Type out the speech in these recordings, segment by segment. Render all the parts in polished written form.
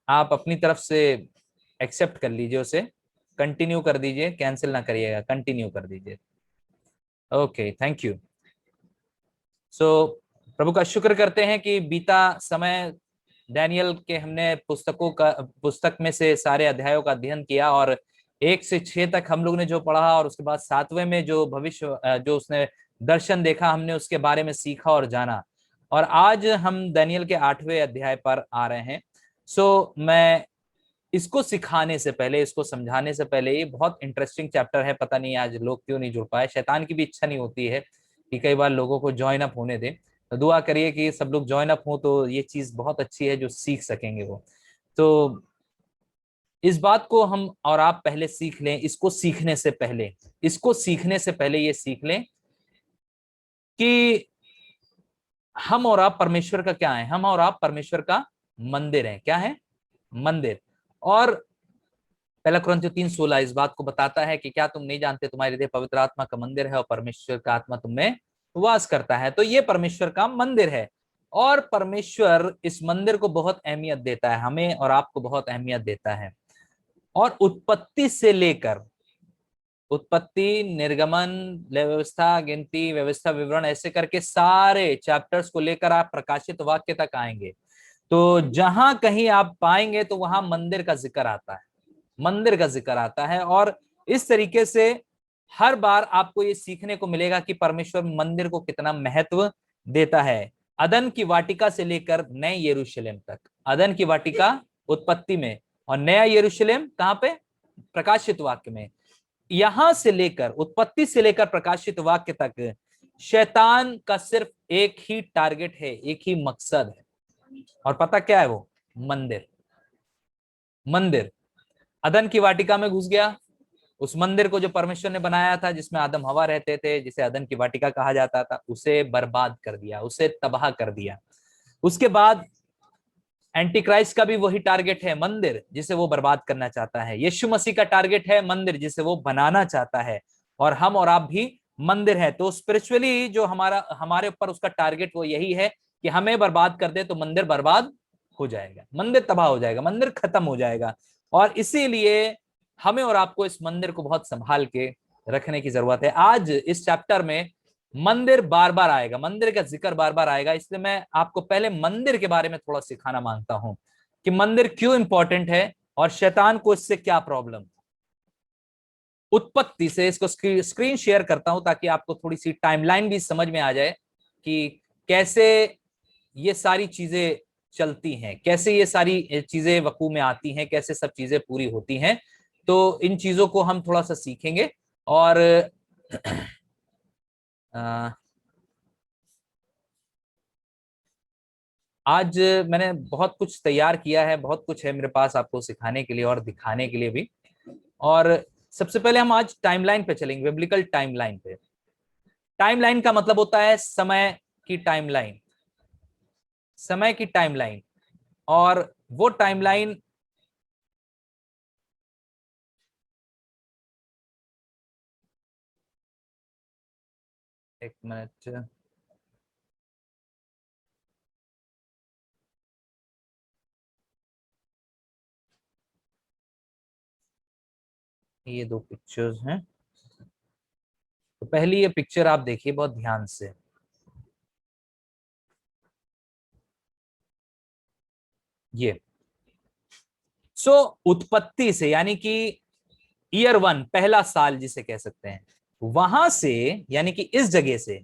आप अपनी तरफ से एक्सेप्ट कर लीजिए, उसे कंटिन्यू कर दीजिए, कैंसिल ना करिएगा, कंटिन्यू कर दीजिए। Okay, thank you. सो प्रभु का शुक्र करते हैं कि बीता समय डैनियल के हमने पुस्तक में से सारे अध्यायों का अध्ययन किया, और 1 से 6 तक हम लोग ने जो पढ़ा, और उसके बाद 7वें में जो भविष्य जो उसने दर्शन देखा, हमने उसके बारे में सीखा और जाना। और आज हम डैनियल के 8वें अध्याय पर आ रहे हैं। मैं इसको सिखाने से पहले, इसको समझाने से पहले, ये बहुत इंटरेस्टिंग चैप्टर है। पता नहीं आज लोग क्यों नहीं जुड़ पाए। शैतान की भी इच्छा नहीं होती है कि कई बार लोगों को ज्वाइन अप होने दें। तो दुआ करिए कि सब लोग ज्वाइन अप हो, तो ये चीज बहुत अच्छी है जो सीख सकेंगे वो। तो इस बात को हम और आप पहले सीख लें। इसको सीखने से पहले ये सीख लें कि हम और आप परमेश्वर का क्या है। हम और आप परमेश्वर का मंदिर है। क्या है? मंदिर। और 1 कुरिन्थियों 3:16 इस बात को बताता है कि क्या तुम नहीं जानते तुम्हारे हृदय पवित्र आत्मा का मंदिर है और परमेश्वर का आत्मा तुम में वास करता है। तो ये परमेश्वर का मंदिर है, और परमेश्वर इस मंदिर को बहुत अहमियत देता है, हमें और आपको बहुत अहमियत देता है। और उत्पत्ति से लेकर, उत्पत्ति, निर्गमन, व्यवस्था, गिनती, व्यवस्था, विवरण, ऐसे करके सारे चैप्टर्स को लेकर आप प्रकाशित वाक्य तक आएंगे, तो जहां कहीं आप पाएंगे तो वहां मंदिर का जिक्र आता है। मंदिर का जिक्र आता है। और इस तरीके से हर बार आपको ये सीखने को मिलेगा कि परमेश्वर मंदिर को कितना महत्व देता है। अदन की वाटिका से लेकर नए यरूशलेम तक। अदन की वाटिका उत्पत्ति में, और नया यरूशलेम कहां पे? प्रकाशित वाक्य में। यहां से लेकर, उत्पत्ति से लेकर प्रकाशित वाक्य तक, शैतान का सिर्फ एक ही टारगेट है, एक ही मकसद है। और पता क्या है वो? मंदिर। मंदिर। अदन की वाटिका में घुस गया, उस मंदिर को जो परमेश्वर ने बनाया था, जिसमें आदम हवा रहते थे, जिसे अदन की वाटिका कहा जाता था, उसे बर्बाद कर दिया, उसे तबाह कर दिया। उसके बाद एंटी क्राइस्ट का भी वही टारगेट है, मंदिर, जिसे वो बर्बाद करना चाहता है। यीशु मसीह का टारगेट है मंदिर, जिसे वो बनाना चाहता है। और हम और आप भी मंदिर है। तो स्पिरिचुअली जो हमारे ऊपर उसका टारगेट वो यही है कि हमें बर्बाद कर दे, तो मंदिर बर्बाद हो जाएगा, मंदिर तबाह हो जाएगा, मंदिर खत्म हो जाएगा। और इसीलिए हमें और आपको इस मंदिर को बहुत संभाल के रखने की जरूरत है। आज इस चैप्टर में मंदिर बार बार आएगा, मंदिर का जिक्र बार बार आएगा। इसलिए मैं आपको पहले मंदिर के बारे में थोड़ा सिखाना मांगता हूं कि मंदिर क्यों इंपॉर्टेंट है और शैतान को इससे क्या प्रॉब्लम। उत्पत्ति से इसको स्क्रीन शेयर करता हूं ताकि आपको थोड़ी सी टाइमलाइन भी समझ में आ जाए कि कैसे ये सारी चीजें चलती हैं, कैसे ये सारी चीजें वकू में आती हैं, कैसे सब चीजें पूरी होती हैं। तो इन चीजों को हम थोड़ा सा सीखेंगे। और आज मैंने बहुत कुछ तैयार किया है, बहुत कुछ है मेरे पास आपको सिखाने के लिए और दिखाने के लिए भी। और सबसे पहले हम आज टाइमलाइन पे चलेंगे, बिब्लिकल टाइमलाइन पे। टाइमलाइन का मतलब होता है समय की टाइमलाइन, समय की टाइमलाइन। और वो टाइमलाइन, एक मिनट, ये दो पिक्चर्स हैं। तो पहली ये पिक्चर आप देखिए बहुत ध्यान से। ये उत्पत्ति से, यानी कि ईयर 1, पहला साल जिसे कह सकते हैं, वहां से, यानी कि इस जगह से,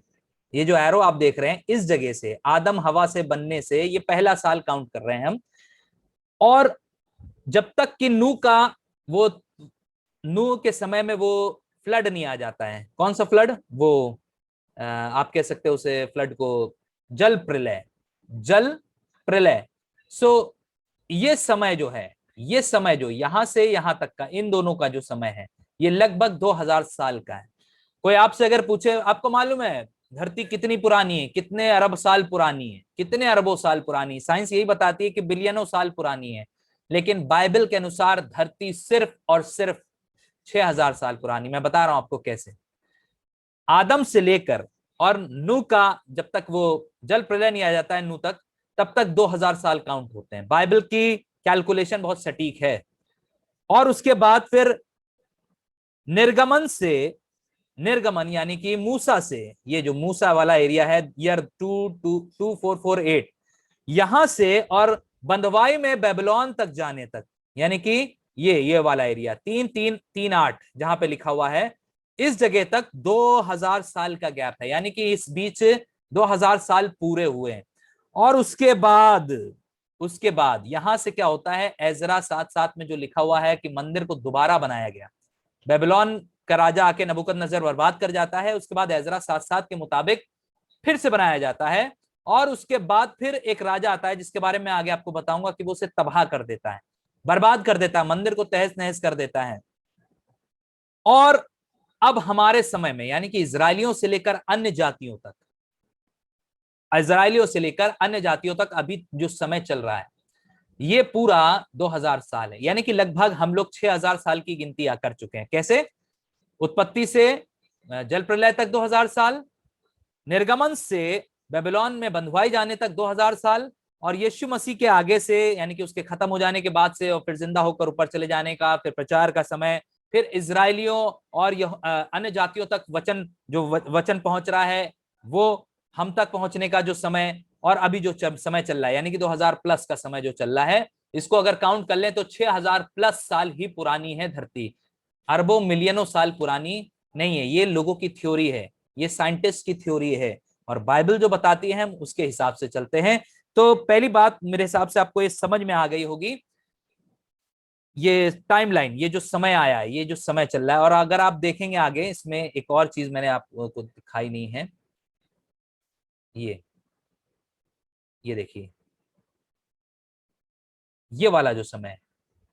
ये जो एरो आप देख रहे हैं, इस जगह से, आदम हवा से बनने से, ये पहला साल काउंट कर रहे हैं हम। और जब तक कि नू का वो, नू के समय में वो फ्लड नहीं आ जाता है। कौन सा फ्लड? वो आप कह सकते हो उसे फ्लड को जल प्रलय। जल प्रलय। सो ये समय जो है, ये समय जो यहां से यहां तक का, इन दोनों का जो समय है, ये लगभग 2000 साल का है। कोई आपसे अगर पूछे, आपको मालूम है धरती कितनी पुरानी है, कितने अरब साल पुरानी है, कितने अरबों साल पुरानी है? साइंस यही बताती है कि बिलियनों साल पुरानी है। लेकिन बाइबल के अनुसार धरती सिर्फ और सिर्फ 6000 साल पुरानी। मैं बता रहा हूं आपको कैसे। आदम से लेकर और नू का, जब तक वो जल प्रलय नहीं आ जाता है नू तक, तब तक 2000 साल काउंट होते हैं। बाइबल की कैलकुलेशन बहुत सटीक है। और उसके बाद फिर निर्गमन यानी कि मूसा से, ये जो मूसा वाला एरिया है ईयर 2448, यहां से और बंदवाई में बेबीलोन तक जाने तक, यानी कि ये वाला एरिया 3338 जहां पे लिखा हुआ है, इस जगह तक 2000 साल का गैप है, यानी कि इस बीच 2000 साल पूरे हुए हैं। और उसके बाद यहां से क्या होता है, एजरा 7:7 में जो लिखा हुआ है कि मंदिर को दोबारा बनाया गया। बेबीलोन का राजा आके नबूकदनेस्सर बर्बाद कर जाता है, उसके बाद एजरा 7:7 के मुताबिक फिर से बनाया जाता है। और उसके बाद फिर एक राजा आता है जिसके बारे में आगे आपको बताऊंगा कि वो उसे तबाह कर देता है, बर्बाद कर देता है, मंदिर को तहस नहस कर देता है। और अब हमारे समय में, यानी कि इजरायलियों से लेकर अन्य जातियों तक अभी जो समय चल रहा है, ये पूरा 2000 साल है। यानी कि लगभग हम लोग 6000 साल की गिनती कर चुके हैं। कैसे? उत्पत्ति से जल प्रलय तक 2000 साल, निर्गमन से बेबीलोन में बंधुआई जाने तक 2000 साल, और यीशु मसीह के आगे से, यानी कि उसके खत्म हो जाने के बाद से और फिर जिंदा होकर ऊपर चले जाने का, फिर प्रचार का समय, फिर इजरायलियों और अन्य जातियों तक वचन पहुंच रहा है, वो हम तक पहुंचने का जो समय, और अभी जो समय चल रहा है, यानी कि 2000 प्लस का समय जो चल रहा है, इसको अगर काउंट कर लें तो 6000 प्लस साल ही पुरानी है धरती, अरबों मिलियनों साल पुरानी नहीं है। ये लोगों की थ्योरी है, ये साइंटिस्ट की थ्योरी है, और बाइबल जो बताती है हम उसके हिसाब से चलते हैं। तो पहली बात मेरे हिसाब से आपको ये समझ में आ गई होगी, ये टाइमलाइन, ये जो समय आया है, ये जो समय चल रहा है। और अगर आप देखेंगे आगे, इसमें एक और चीज मैंने आपको दिखाई नहीं है, ये देखिए, ये वाला जो समय है,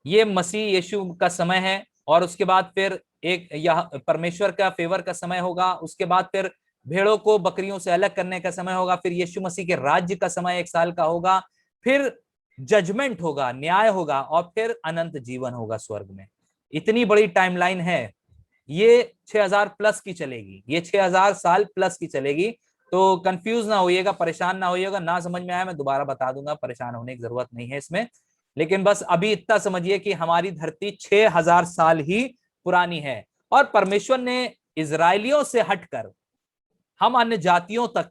ये मसीह यीशु का समय है। और उसके बाद फिर एक यह परमेश्वर का फेवर का समय होगा, उसके बाद फिर भेड़ों को बकरियों से अलग करने का समय होगा, फिर यीशु मसीह के राज्य का समय 1 साल का होगा, फिर जजमेंट होगा, न्याय होगा, और फिर अनंत जीवन होगा स्वर्ग में। इतनी बड़ी टाइमलाइन है, ये 6000 प्लस की चलेगी, ये 6000 साल प्लस की चलेगी। तो कंफ्यूज ना होइएगा, परेशान ना होइएगा, ना समझ में आया मैं दोबारा बता दूंगा, परेशान होने की जरूरत नहीं है इसमें। लेकिन बस अभी इतना समझिए कि हमारी धरती 6000 साल ही पुरानी है, और परमेश्वर ने इजरायलियों से हटकर हम अन्य जातियों तक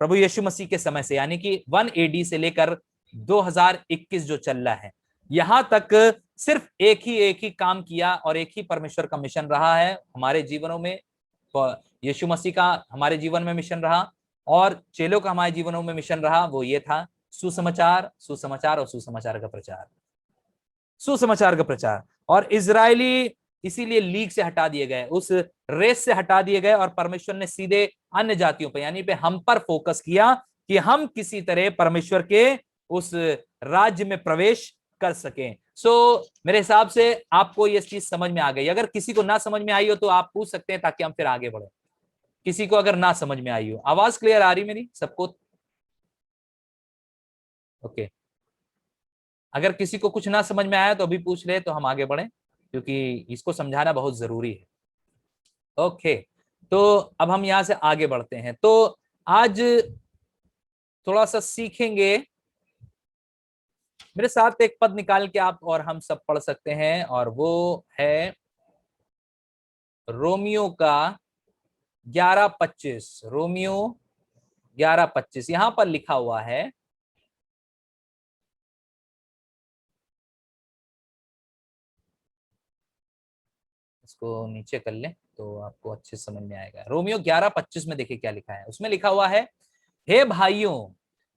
प्रभु यीशु मसीह के समय से, यानी कि 1 एडी से लेकर 2021 जो चल रहा है, यहां तक सिर्फ एक ही काम किया, और एक ही परमेश्वर का मिशन रहा है हमारे जीवनों में। यीशु मसीह का हमारे जीवन में मिशन रहा, और चेलों का हमारे जीवनों में मिशन रहा, वो ये था, सुसमाचार, सुसमाचार और सुसमाचार का प्रचार, सुसमाचार का प्रचार। और इजरायली इसीलिए लीग से हटा दिए गए, उस रेस से हटा दिए गए, और परमेश्वर ने सीधे अन्य जातियों पर, यानी पे हम पर फोकस किया कि हम किसी तरह परमेश्वर के उस राज्य में प्रवेश कर सकें। मेरे हिसाब से आपको ये चीज समझ में आ गई। अगर किसी को ना समझ में आई हो तो आप पूछ सकते हैं, ताकि हम फिर आगे बढ़े। किसी को अगर ना समझ में आई हो, आवाज क्लियर आ रही मेरी सबको? ओके। अगर किसी को कुछ ना समझ में आया तो अभी पूछ ले, तो हम आगे बढ़े, क्योंकि इसको समझाना बहुत जरूरी है। ओके, तो अब हम यहां से आगे बढ़ते हैं। तो आज थोड़ा सा सीखेंगे, मेरे साथ एक पद निकाल के आप और हम सब पढ़ सकते हैं, और वो है रोमियो का 11:25। रोमियो 11:25 यहां पर लिखा हुआ है, इसको नीचे कर ले तो आपको अच्छे समझ में आएगा। रोमियो 11:25 में देखिए क्या लिखा है, उसमें लिखा हुआ है, हे भाइयों,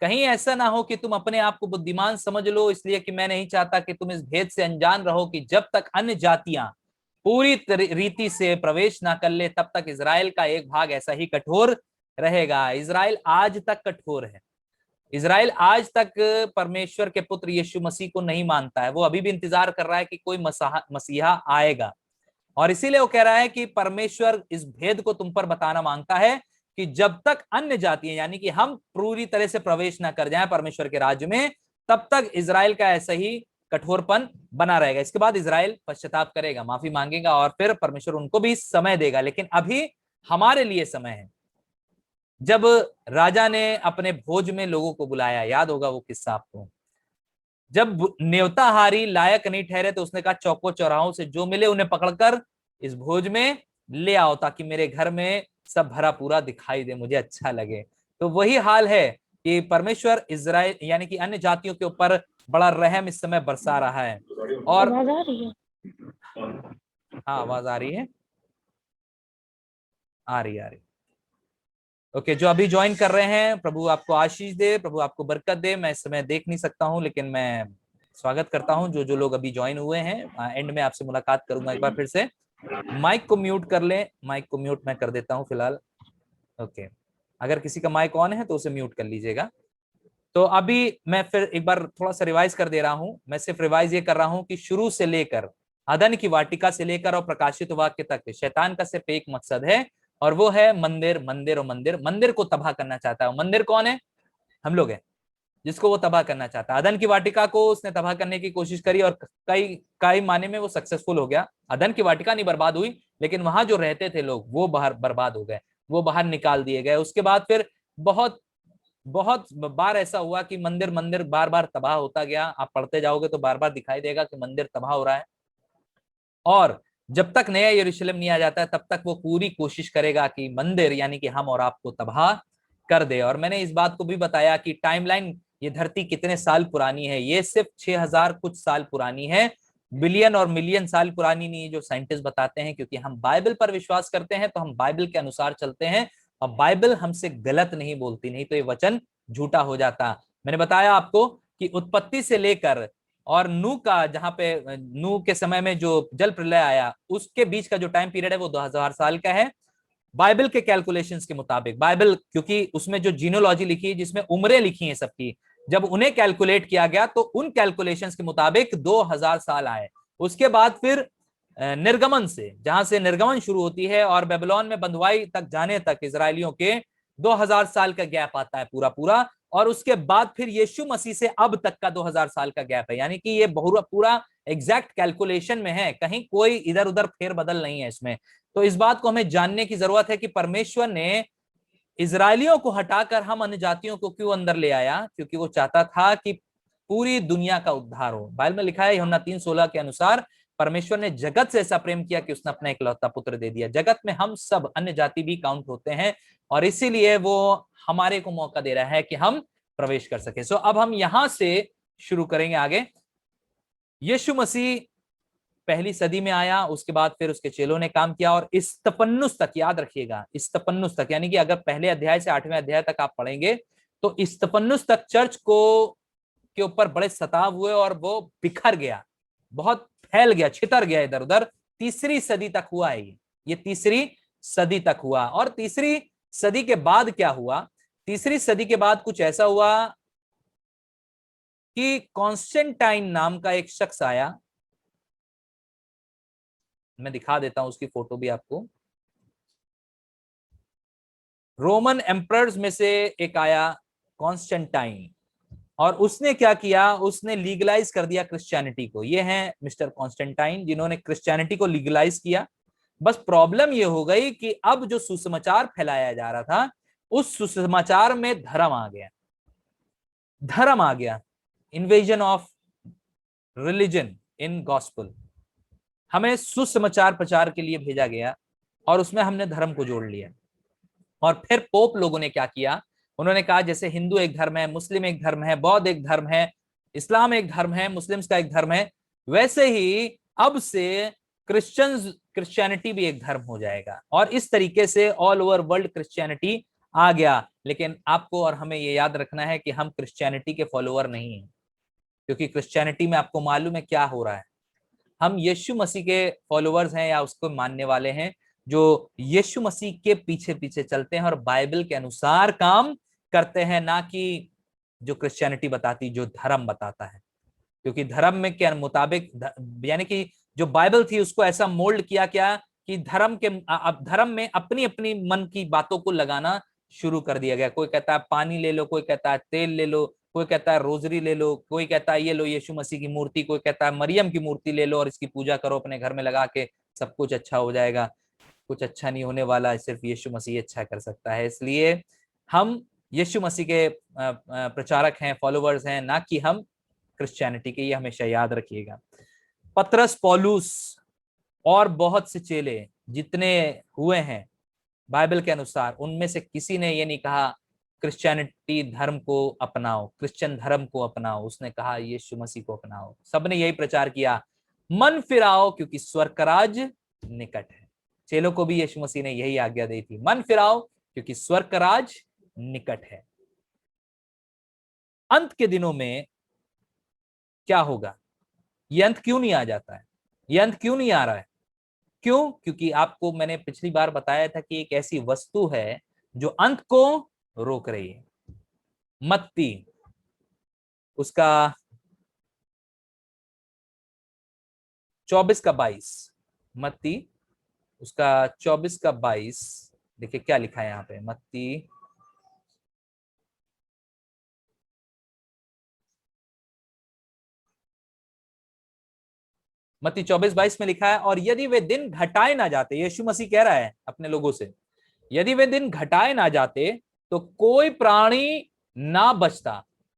कहीं ऐसा ना हो कि तुम अपने आप को बुद्धिमान समझ लो, इसलिए कि मैं नहीं चाहता कि तुम इस भेद से अनजान रहो कि जब तक अन्य जातियां पूरी रीति से प्रवेश ना कर ले, तब तक इजराइल का एक भाग ऐसा ही कठोर रहेगा। इजराइल आज तक कठोर है। इजराइल आज तक परमेश्वर के पुत्र यीशु मसीह को नहीं मानता है, वो अभी भी इंतजार कर रहा है कि कोई मसीहा आएगा। और इसीलिए वो कह रहा है कि परमेश्वर इस भेद को तुम पर बताना मांगता है कि जब तक अन्य जातियां, यानी कि हम पूरी तरह से प्रवेश ना कर जाएं परमेश्वर के राज्य में, तब तक इजराइल का ऐसा ही कठोरपन बना रहेगा। इसके बाद इजराइल पश्चाताप करेगा, माफी मांगेगा, और फिर परमेश्वर उनको भी समय देगा। लेकिन अभी हमारे लिए समय है। जब राजा ने अपने भोज में लोगों को बुलाया, याद होगा वो किस्सा आपको, जब न्योताहारी लायक नहीं ठहरे तो उसने कहा चौको चौराहों से जो मिले उन्हें पकड़कर इस भोज में ले आओ, ताकि मेरे घर में सब भरा पूरा दिखाई दे, मुझे अच्छा लगे। तो वही हाल है कि परमेश्वर इजराइल यानी कि अन्य जातियों के ऊपर बड़ा रहम इस समय बरसा रहा है। और आवाज आ रही है? हाँ, आवाज आ रही है, आ रही है, आ रही। ओके, जो अभी ज्वाइन कर रहे हैं, प्रभु आपको आशीष दे, प्रभु आपको बरकत दे। मैं इस समय देख नहीं सकता हूं, लेकिन मैं स्वागत करता हूं जो जो लोग अभी ज्वाइन हुए हैं। एंड में आपसे मुलाकात करूंगा एक बार फिर से। माइक को म्यूट कर लें, माइक को म्यूट मैं कर देता हूं फिलहाल। ओके, अगर किसी का माइक ऑन है तो उसे म्यूट कर लीजिएगा। तो अभी मैं फिर एक बार थोड़ा सा रिवाइज कर दे रहा हूं। मैं सिर्फ रिवाइज ये कर रहा हूं कि शुरू से लेकर अदन की वाटिका से लेकर और प्रकाशित वाक्य तक शैतान का सिर्फ एक मकसद है, और वो है मंदिर, मंदिर और मंदिर। मंदिर को तबाह करना चाहता है। मंदिर कौन है? हम लोग हैं, जिसको वो तबाह करना चाहता है। अदन की वाटिका को उसने तबाह करने की कोशिश करी और कई कई माने में वो सक्सेसफुल हो गया। अदन की वाटिका नहीं बर्बाद हुई, लेकिन वहां जो रहते थे लोग वो बाहर बर्बाद हो गए, वो बाहर निकाल दिए गए। उसके बाद फिर बहुत बहुत बार ऐसा हुआ कि मंदिर मंदिर बार बार तबाह होता गया। आप पढ़ते जाओगे तो बार बार दिखाई देगा कि मंदिर तबाह हो रहा है। और जब तक नया यरूशलेम नहीं आ जाता है तब तक वो पूरी कोशिश करेगा कि मंदिर यानी कि हम और आपको तबाह कर दे। और मैंने इस बात को भी बताया कि टाइमलाइन, ये धरती कितने साल पुरानी है, ये सिर्फ 6000 कुछ साल पुरानी है, बिलियन और मिलियन साल पुरानी नहीं, जो साइंटिस्ट बताते हैं। क्योंकि हम बाइबल पर विश्वास करते हैं तो हम बाइबल के अनुसार चलते हैं, और बाइबल हमसे गलत नहीं बोलती, नहीं तो ये वचन झूठा हो जाता। मैंने बताया आपको कि उत्पत्ति से लेकर और नूह का, जहां पे नूह के समय में जो जल प्रलय आया उसके बीच का जो टाइम पीरियड है वो 2000 साल का है, बाइबल के कैलकुलेशंस के मुताबिक। बाइबल क्योंकि उसमें जो जीनोलॉजी लिखी है, जिसमें उम्रें लिखी हैं सबकी, जब उन्हें कैलकुलेट किया गया तो उन कैलकुलेशंस के मुताबिक 2000 साल आए। उसके बाद फिर निर्गमन से, जहां से निर्गमन शुरू होती है और बेबीलोन में बंधुआई तक जाने तक इसराइलियों के 2000 साल का गैप आता है पूरा पूरा। और उसके बाद फिर यीशु मसीह से अब तक का 2000 साल का गैप है। यानी कि ये पूरा एग्जैक्ट कैलकुलेशन में है, कहीं कोई इधर उधर फेरबदल नहीं है इसमें। तो इस बात को हमें जानने की जरूरत है कि परमेश्वर ने इजरायलियों को हटाकर हम अन्य जातियों को क्यों अंदर ले आया। क्योंकि वो चाहता था कि पूरी दुनिया का उद्धार हो। बाइबल में लिखा है यूहन्ना 3:16 के अनुसार, परमेश्वर ने जगत से ऐसा प्रेम किया कि उसने अपना इकलौता पुत्र दे दिया। जगत में हम सब अन्य जाति भी काउंट होते हैं, और इसीलिए वो हमारे को मौका दे रहा है कि हम प्रवेश कर सके। सो अब हम यहां से शुरू करेंगे आगे। यीशु मसीह पहली सदी में आया, उसके बाद फिर उसके चेलों ने काम किया, और इस्तफनुस तक, याद रखिएगा इस्तफनुस तक, यानी कि अगर पहले अध्याय से 8वें अध्याय तक आप पढ़ेंगे तो इस्तफनुस तक चर्च को के ऊपर बड़े सताव हुए और वो बिखर गया, बहुत फैल गया, छितर गया इधर उधर। तीसरी सदी तक हुआ है ये तीसरी सदी तक हुआ। और तीसरी सदी के बाद क्या हुआ? तीसरी सदी के बाद कुछ ऐसा हुआ कि कॉन्स्टेंटाइन नाम का एक शख्स आया। मैं दिखा देता हूं उसकी फोटो भी आपको। रोमन एम्परर्स में से एक आया कॉन्स्टेंटाइन, और उसने क्या किया? उसने लीगलाइज कर दिया क्रिश्चियनिटी को। ये हैं मिस्टर कॉन्स्टेंटाइन, जिन्होंने क्रिश्चियनिटी को लीगलाइज किया। बस प्रॉब्लम ये हो गई कि अब जो सुसमाचार फैलाया जा रहा था, उस सुसमाचार में धर्म आ गया, धर्म आ गया। Invasion of religion in gospel. हमें सुसमाचार प्रचार के लिए भेजा गया, और उसमें हमने धर्म को जोड़ लिया। और फिर पोप लोगों ने क्या किया? उन्होंने कहा जैसे हिंदू एक धर्म है, मुस्लिम एक धर्म है, बौद्ध एक धर्म है, इस्लाम एक धर्म है, मुस्लिम्स का एक धर्म है, वैसे ही अब से क्रिश्चियनिटी भी एक धर्म हो जाएगा। और इस तरीके से ऑल ओवर वर्ल्ड क्रिश्चियनिटी आ गया। लेकिन आपको और हमें ये याद रखना है कि हम क्रिश्चियनिटी के फॉलोअर नहीं हैं, क्योंकि क्रिश्चियनिटी में आपको मालूम है क्या हो रहा है। हम यीशु मसीह के फॉलोअर्स हैं, या उसको मानने वाले हैं, जो यीशु मसीह के पीछे पीछे चलते हैं और बाइबल के अनुसार काम करते हैं, ना कि जो क्रिश्चियनिटी बताती, जो धर्म बताता है। क्योंकि धर्म में के मुताबिक, यानी कि जो बाइबल थी उसको ऐसा मोल्ड किया क्या कि धर्म में अपनी अपनी मन की बातों को लगाना शुरू कर दिया गया। कोई कहता है पानी ले लो, कोई कहता है तेल ले लो, कोई कहता है रोजरी ले लो, कोई कहता है ये लो यीशु मसीह की मूर्ति, कोई कहता है मरियम की मूर्ति ले लो और इसकी पूजा करो अपने घर में लगा के, सब कुछ अच्छा हो जाएगा। कुछ अच्छा नहीं होने वाला है, सिर्फ यीशु मसीह अच्छा कर सकता है। इसलिए हम यीशु मसीह के प्रचारक हैं, फॉलोवर्स हैं, ना कि हम क्रिश्चियनिटी के, ये हमेशा याद रखिएगा। पतरस, पौलुस और बहुत से चेले जितने हुए हैं बाइबल के अनुसार, उनमें से किसी ने ये नहीं कहा क्रिश्चियनिटी धर्म को अपनाओ, क्रिश्चियन धर्म को अपनाओ। उसने कहा यीशु मसीह को अपनाओ। सबने यही प्रचार किया, मन फिराओ क्योंकि स्वर्ग का राज निकट है। चेलों को भी यीशु मसीह ने यही आज्ञा दी थी, मन फिराओ क्योंकि स्वर्ग का राज निकट है। अंत के दिनों में क्या होगा? ये अंत क्यों नहीं आ जाता है? ये अंत क्यों नहीं आ रहा है? क्यों? क्योंकि आपको मैंने पिछली बार बताया था कि एक ऐसी वस्तु है जो अंत को रोक रही है। मत्ती उसका 24 का 22, मत्ती उसका 24 का 22, देखिए क्या लिखा है यहाँ पे। मत्ती मत्ती 24-22 में लिखा है, और यदि वे दिन घटाए ना जाते, यीशु मसीह कह रहा है अपने लोगों से, यदि वे दिन घटाए ना जाते तो कोई प्राणी ना बचता,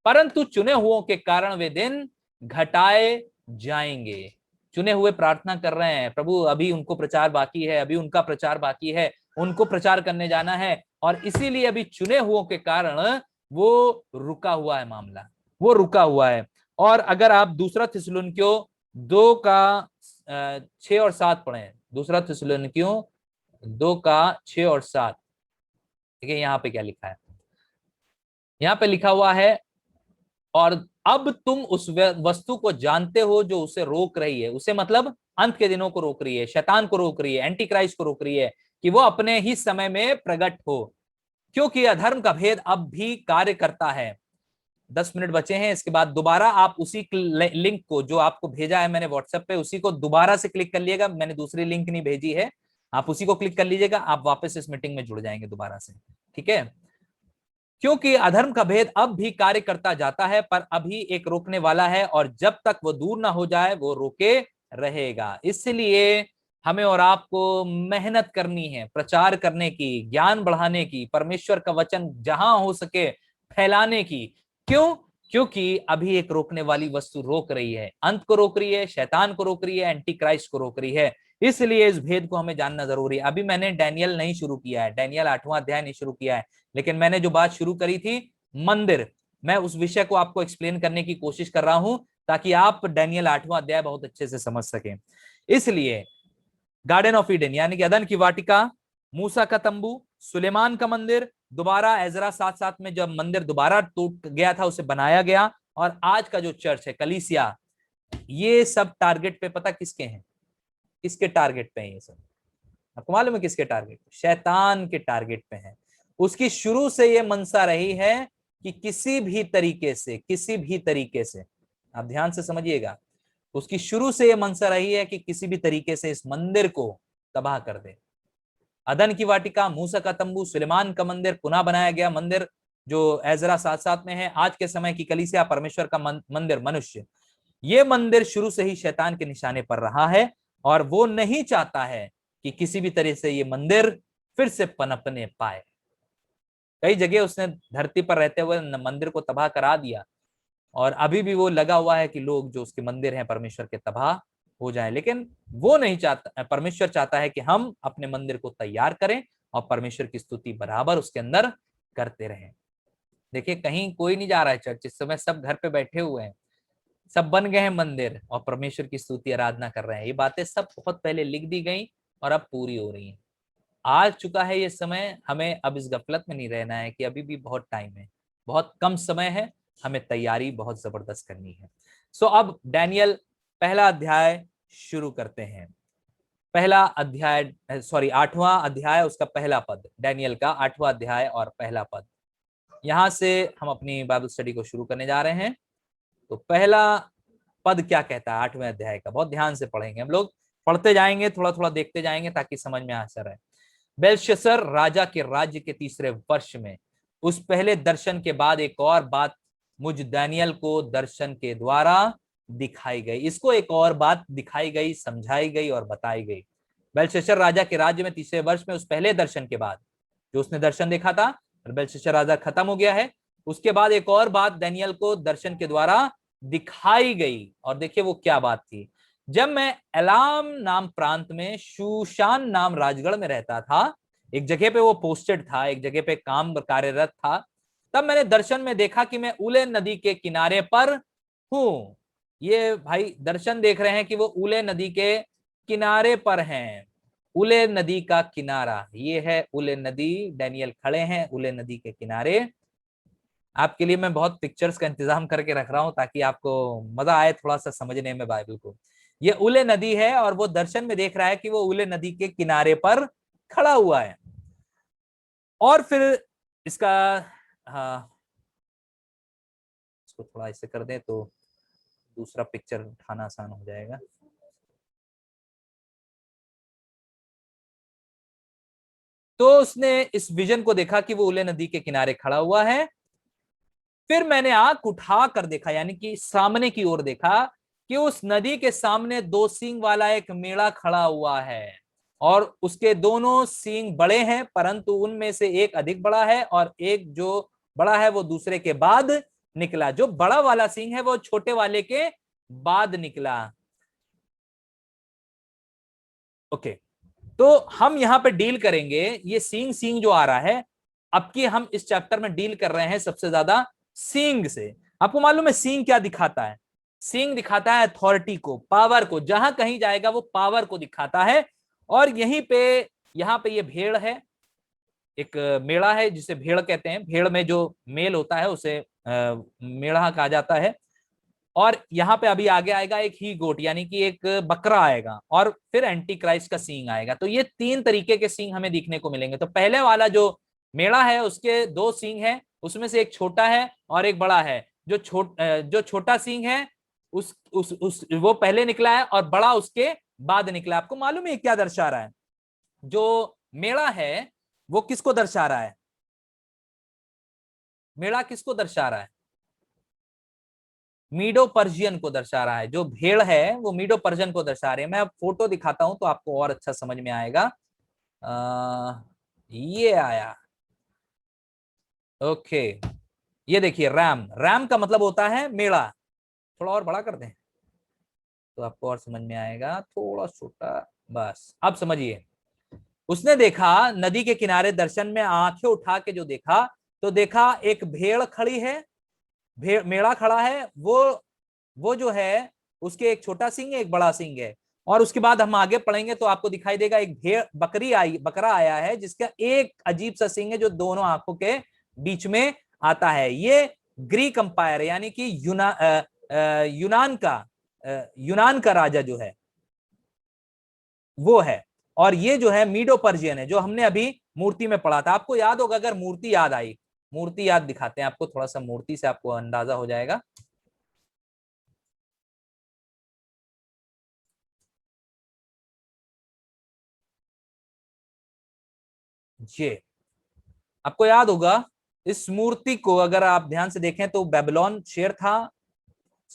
परंतु चुने हुओं के कारण वे दिन घटाए जाएंगे। चुने हुए प्रार्थना कर रहे हैं, प्रभु अभी उनको प्रचार बाकी है, अभी उनका प्रचार बाकी है, उनको प्रचार करने जाना है, और इसीलिए अभी चुने हुओं के कारण वो रुका हुआ है, मामला वो रुका हुआ है। और अगर आप दूसरा थिस्सलुनीकियों 2 का 6 और 7 पढ़े, दूसरा थिस्सलुनीकियों 2 का 6 और 7, देखिए यहाँ पे क्या लिखा है। यहाँ पे लिखा हुआ है, और अब तुम उस वस्तु को जानते हो जो उसे रोक रही है, उसे मतलब अंत के दिनों को रोक रही है, शैतान को रोक रही है, एंटी क्राइस्ट को रोक रही है, कि वो अपने ही समय में प्रकट हो, क्योंकि अधर्म का भेद अब भी कार्य करता है। 10 मिनट बचे हैं, इसके बाद दोबारा आप उसी लिंक को जो आपको भेजा है मैंने व्हाट्सएप पे, उसी को दोबारा से क्लिक कर लिएगा। मैंने दूसरी लिंक नहीं भेजी है, आप उसी को क्लिक कर लीजिएगा, आप वापस इस मीटिंग में जुड़ जाएंगे दोबारा से, ठीक है। क्योंकि अधर्म का भेद अब भी कार्य करता जाता है, पर अभी एक रोकने वाला है, और जब तक वो दूर ना हो जाए वो रोके रहेगा। इसलिए हमें और आपको मेहनत करनी है प्रचार करने की, ज्ञान बढ़ाने की, परमेश्वर का वचन जहां हो सके फैलाने की। क्यों? क्योंकि अभी एक रोकने वाली वस्तु रोक रही है, अंत को रोक रही है, शैतान को रोक रही है, एंटी क्राइस्ट को रोक रही है। इसलिए इस भेद को हमें जानना जरूरी है। अभी मैंने डैनियल नहीं शुरू किया है, डैनियल 8वां अध्याय नहीं शुरू किया है, लेकिन मैंने जो बात शुरू करी थी मंदिर, मैं उस विषय को आपको एक्सप्लेन करने की कोशिश कर रहा हूं, ताकि आप डैनियल 8वां अध्याय बहुत अच्छे से समझ सकें। इसलिए गार्डन ऑफ ईडन यानी कि अदन की वाटिका, मूसा का तंबू, सुलेमान का मंदिर, दोबारा एजरा 7:7 में जब मंदिर दोबारा टूट गया था उसे बनाया गया, और आज का जो चर्च है कलीसिया, ये सब टारगेट पे पता किसके हैं? किसके टारगेट पे है ये सब? आपको मालूम है किसके टारगेट? शैतान के टारगेट पे है। उसकी शुरू से ये मनसा रही है कि किसी भी तरीके से, किसी भी तरीके से, आप ध्यान से समझिएगा, उसकी शुरू से ये मनसा रही है कि किसी भी तरीके से इस मंदिर को तबाह कर दे। अदन की वाटिका, मूसा का तंबू, सुलेमान का मंदिर, पुनः बनाया गया मंदिर जो एजरा 7:7 में है, आज के समय की कलीसिया, परमेश्वर का मंदिर मनुष्य, ये मंदिर शुरू से ही शैतान के निशाने पर रहा है, और वो नहीं चाहता है कि किसी भी तरह से ये मंदिर फिर से पनपने पाए। कई जगह उसने धरती पर रहते हुए मंदिर को तबाह करा दिया, और अभी भी वो लगा हुआ है कि लोग जो उसके मंदिर हैं परमेश्वर के तबाह हो जाएं, लेकिन वो नहीं चाहता। परमेश्वर चाहता है कि हम अपने मंदिर को तैयार करें और परमेश्वर की स्तुति बराबर उसके अंदर करते रहें। देखिए कहीं कोई नहीं जा रहा है चर्च इस समय, सब घर पे बैठे हुए हैं, सब बन गए हैं मंदिर और परमेश्वर की स्तुति आराधना कर रहे हैं। ये बातें सब बहुत पहले लिख दी गई और अब पूरी हो रही हैं। आ चुका है ये समय, हमें अब इस गफलत में नहीं रहना है कि अभी भी बहुत टाइम है, बहुत कम समय है, हमें तैयारी बहुत जबरदस्त करनी है। सो अब डैनियल पहला अध्याय शुरू करते हैं। पहला अध्याय, सॉरी 8वां अध्याय, उसका पहला पद, डैनियल का 8वां अध्याय और पहला पद। यहां से हम अपनी बाइबल स्टडी को शुरू करने जा रहे हैं। तो पहला पद क्या कहता है 8वें अध्याय का? बहुत ध्यान से पढ़ेंगे हम लोग, पढ़ते जाएंगे, थोड़ा थोड़ा देखते जाएंगे ताकि समझ में असर है। बेलशस्सर राजा के राज्य के 3रे वर्ष में उस पहले दर्शन के बाद एक और बात मुझ दानियल को दर्शन के द्वारा दिखाई गई। इसको एक और बात दिखाई गई, समझाई गई और बताई गई। बेलशस्सर राजा के राज्य में 3रे वर्ष में उस पहले दर्शन के बाद, जो उसने दर्शन देखा था, बेलशस्सर राजा खत्म हो गया है, उसके बाद एक और बात दानियल को दर्शन के द्वारा दिखाई गई। और देखिए वो क्या बात थी, जब मैं एलाम नाम प्रांत में शूशान नाम राजगढ़ में रहता था, एक जगह पे वो पोस्टेड था, एक जगह पे काम कार्यरत था, तब मैंने दर्शन में देखा कि मैं उले नदी के किनारे पर हूं। ये भाई दर्शन देख रहे हैं कि वो उले नदी के किनारे पर हैं। उले नदी का किनारा ये है उले नदी, डैनियल खड़े हैं उले नदी के किनारे। आपके लिए मैं बहुत पिक्चर्स का इंतजाम करके रख रहा हूं ताकि आपको मजा आए थोड़ा सा समझने में बाइबल को। ये उले नदी है और वो दर्शन में देख रहा है कि वो उले नदी के किनारे पर खड़ा हुआ है। और फिर इसका, हाँ इसको थोड़ा ऐसे कर दें तो दूसरा पिक्चर उठाना आसान हो जाएगा। तो उसने इस विजन को देखा कि वो उले नदी के किनारे खड़ा हुआ है। फिर मैंने आंख उठा कर देखा, यानी कि सामने की ओर देखा, कि उस नदी के सामने दो सींग वाला एक मेढ़ा खड़ा हुआ है। और उसके दोनों सींग बड़े हैं, परंतु उनमें से एक अधिक बड़ा है और एक जो बड़ा है वो दूसरे के बाद निकला। जो बड़ा वाला सींग है वो छोटे वाले के बाद निकला। ओके, तो हम यहां पे डील करेंगे ये सींग सींग जो आ रहा है। अब की हम इस चैप्टर में डील कर रहे हैं सबसे ज्यादा सींग से। आपको मालूम है सींग क्या दिखाता है? सींग दिखाता है अथॉरिटी को, पावर को, जहां कहीं जाएगा वो पावर को दिखाता है। और यहीं पे, यहाँ पे ये भेड़ है, एक मेढ़ा है जिसे भेड़ कहते हैं। भेड़ में जो मेल होता है उसे मेढ़ा कहा जाता है। और यहाँ पे अभी आगे आएगा एक ही गोट, यानी कि एक बकरा आएगा, और फिर एंटी क्राइस्ट का सींग आएगा। तो ये तीन तरीके के सींग हमें दिखने को मिलेंगे। तो पहले वाला जो मेढ़ा है उसके दो सींग है, उसमें से एक छोटा है और एक बड़ा है। जो छोटा सींग है उस वो पहले निकला है और बड़ा उसके बाद निकला। आपको मालूम है क्या दर्शा रहा है? जो मेढ़ा है वो किसको दर्शा रहा है? मेढ़ा किसको दर्शा रहा है? मीडो पर्शियन को दर्शा रहा है। जो भेड़ है वो मीडो पर्शियन को दर्शा रही है। मैं अब फोटो दिखाता हूं तो आपको और अच्छा समझ में आएगा। ये आया। ओके, ये देखिए रैम, रैम का मतलब होता है मेढ़ा। थोड़ा और बड़ा कर दें तो आपको और समझ में आएगा, थोड़ा छोटा, बस अब समझिए। उसने देखा नदी के किनारे, दर्शन में आंखें उठा के जो देखा, तो देखा एक भेड़ खड़ी है, भेड़ मेढ़ा खड़ा है। वो जो है उसके एक छोटा सींग है एक बड़ा सींग है। और उसके बाद हम आगे पढ़ेंगे तो आपको दिखाई देगा एक भेड़ बकरा आया है जिसका एक अजीब सा सींग है जो दोनों आंखों के बीच में आता है। ये ग्रीक अंपायर यानी कि यूनान का राजा जो है वो है। और ये जो है मीडो पर्जियन है, जो हमने अभी मूर्ति में पढ़ा था। आपको याद होगा, अगर मूर्ति याद आई, मूर्ति याद दिखाते हैं आपको, थोड़ा सा मूर्ति से आपको अंदाजा हो जाएगा। ये आपको याद होगा, इस मूर्ति को अगर आप ध्यान से देखें तो बेबीलोन शेर था,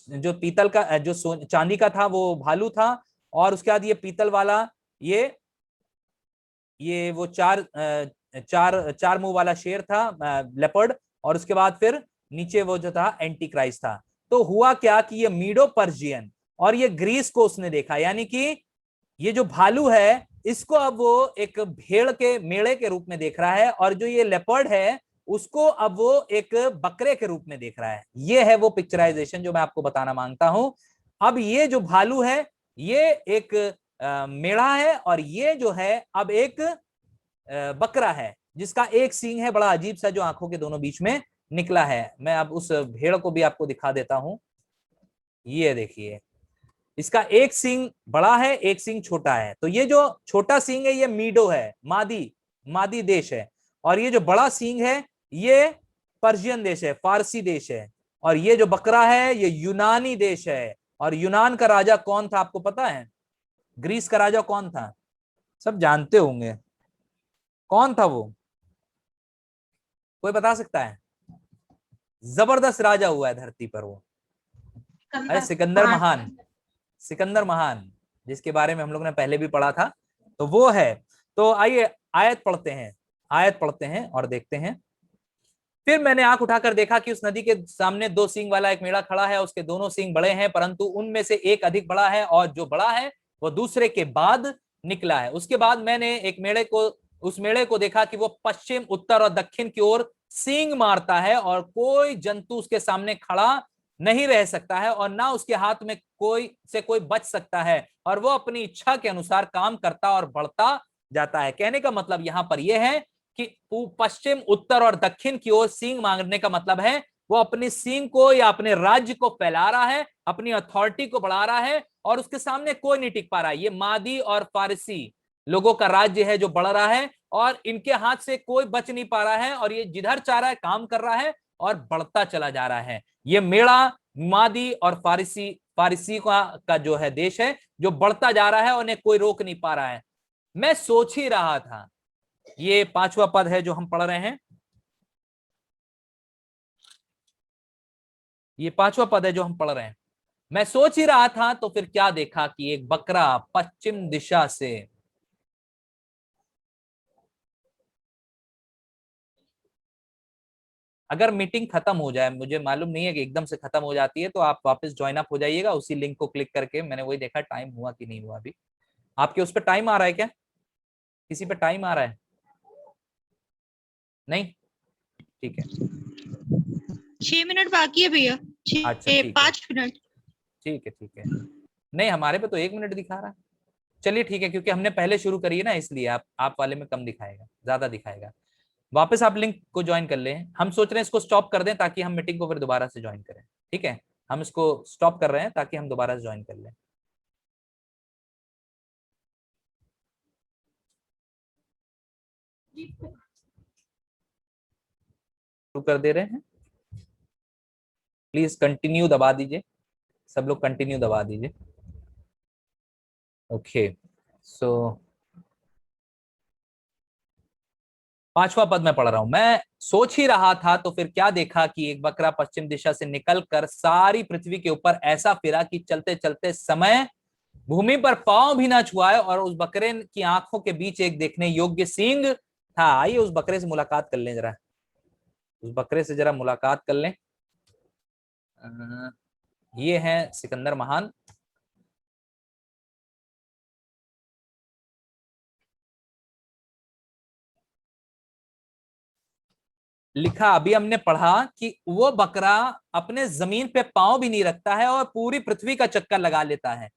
जो पीतल का, जो चांदी का था वो भालू था, और उसके बाद ये पीतल वाला, ये वो चार चार मुंह वाला शेर था, लेपर्ड। और उसके बाद फिर नीचे वो जो था एंटी क्राइस्ट था। तो हुआ क्या कि ये मीडो पर्जियन और ये ग्रीस को उसने देखा, यानी कि ये जो भालू है इसको अब वो एक भेड़ के मेढ़े के रूप में देख रहा है, और जो ये लेपर्ड है उसको अब वो एक बकरे के रूप में देख रहा है। ये है वो पिक्चराइजेशन जो मैं आपको बताना मांगता हूं। अब ये जो भालू है ये एक मेढ़ा है, और ये जो है अब एक बकरा है जिसका एक सींग है बड़ा अजीब सा, जो आंखों के दोनों बीच में निकला है। मैं अब उस भेड़ को भी आपको दिखा देता हूं। ये देखिए, इसका एक सींग बड़ा है एक सींग छोटा है। तो ये जो छोटा सींग है ये मीडो है, मादी मादी देश है। और ये जो बड़ा सींग है ये पर्शियन देश है, फारसी देश है। और ये जो बकरा है ये यूनानी देश है। और यूनान का राजा कौन था आपको पता है? ग्रीस का राजा कौन था? सब जानते होंगे, कौन था वो? कोई बता सकता है? जबरदस्त राजा हुआ है धरती पर वो। अरे सिकंदर महान, सिकंदर महान, जिसके बारे में हम लोग ने पहले भी पढ़ा था, तो वो है। तो आइए आयत पढ़ते हैं, आयत पढ़ते हैं और देखते हैं। फिर मैंने आंख उठाकर देखा कि उस नदी के सामने दो सींग वाला एक मेढ़ा खड़ा है, उसके दोनों सींग बड़े हैं, परंतु उनमें से एक अधिक बड़ा है और जो बड़ा है वो दूसरे के बाद निकला है। उसके बाद मैंने एक मेढ़े को उस मेढ़े को देखा कि वो पश्चिम, उत्तर और दक्षिण की ओर सींग मारता है और कोई जंतु उसके सामने खड़ा नहीं रह सकता है और ना उसके हाथ में कोई बच सकता है, और वो अपनी इच्छा के अनुसार काम करता और बढ़ता जाता है। कहने का मतलब यहां पर यह है कि पश्चिम, उत्तर और दक्षिण की ओर सींग मांगने का मतलब है वो अपनी सींग को या अपने राज्य को फैला रहा है, अपनी अथॉरिटी को बढ़ा रहा है, और उसके सामने कोई नहीं टिक पा रहा है। ये मादी और फारसी लोगों का राज्य है जो बढ़ रहा है और इनके हाथ से कोई बच नहीं पा रहा है, और ये जिधर चाह रहा है काम कर रहा है और बढ़ता चला जा रहा है। ये मेड़ा मादी और फारसी का जो है देश है जो बढ़ता जा रहा है और उन्हें कोई रोक नहीं पा रहा है। मैं सोच ही रहा था, ये पांचवा पद है जो हम पढ़ रहे हैं, ये पांचवा पद है जो हम पढ़ रहे हैं। मैं सोच ही रहा था तो फिर क्या देखा कि एक बकरा पश्चिम दिशा से, अगर मीटिंग खत्म हो जाए, मुझे मालूम नहीं है कि एकदम से खत्म हो जाती है, तो आप वापस ज्वाइन अप हो जाइएगा उसी लिंक को क्लिक करके। मैंने वही देखा टाइम हुआ कि नहीं हुआ अभी। आपके उस पर टाइम आ रहा है क्या? किसी पे टाइम आ रहा है? नहीं? ठीक है। 6 मिनट बाकी है भैया। अच्छा छह, ठीक है, 5 मिनट। ठीक है, ठीक है। नहीं, हमारे पे तो 1 मिनट दिखा रहा है। चलिए ठीक है, क्योंकि हमने पहले शुरू करी है ना, इसलिए आप वाले में कम दिखाएगा, ज्यादा दिखाएगा। वापस आप लिंक को ज्वाइन कर लें। हम सोच रहे हैं इसको स्टॉप कर दें ताकि हम मीटिंग को फिर दोबारा से ज्वाइन करें। ठीक है, हम इसको स्टॉप कर रहे हैं ताकि हम दोबारा से ज्वाइन कर लें। शुरू कर दे रहे हैं। प्लीज कंटिन्यू दबा दीजिए, सब लोग कंटिन्यू दबा दीजिए। ओके, सो पांचवा पद में पढ़ रहा हूं। मैं सोच ही रहा था तो फिर क्या देखा कि एक बकरा पश्चिम दिशा से निकलकर सारी पृथ्वी के ऊपर ऐसा फिरा कि चलते चलते समय भूमि पर पांव भी ना छुआए, और उस बकरे की आंखों के बीच एक देखने योग्य सींग था। आइए उस बकरे से मुलाकात कर लें जरा, उस बकरे से जरा मुलाकात कर लें। ये है सिकंदर महान। लिखा, अभी हमने पढ़ा कि वो बकरा अपने जमीन पे पांव भी नहीं रखता है और पूरी पृथ्वी का चक्कर लगा लेता है।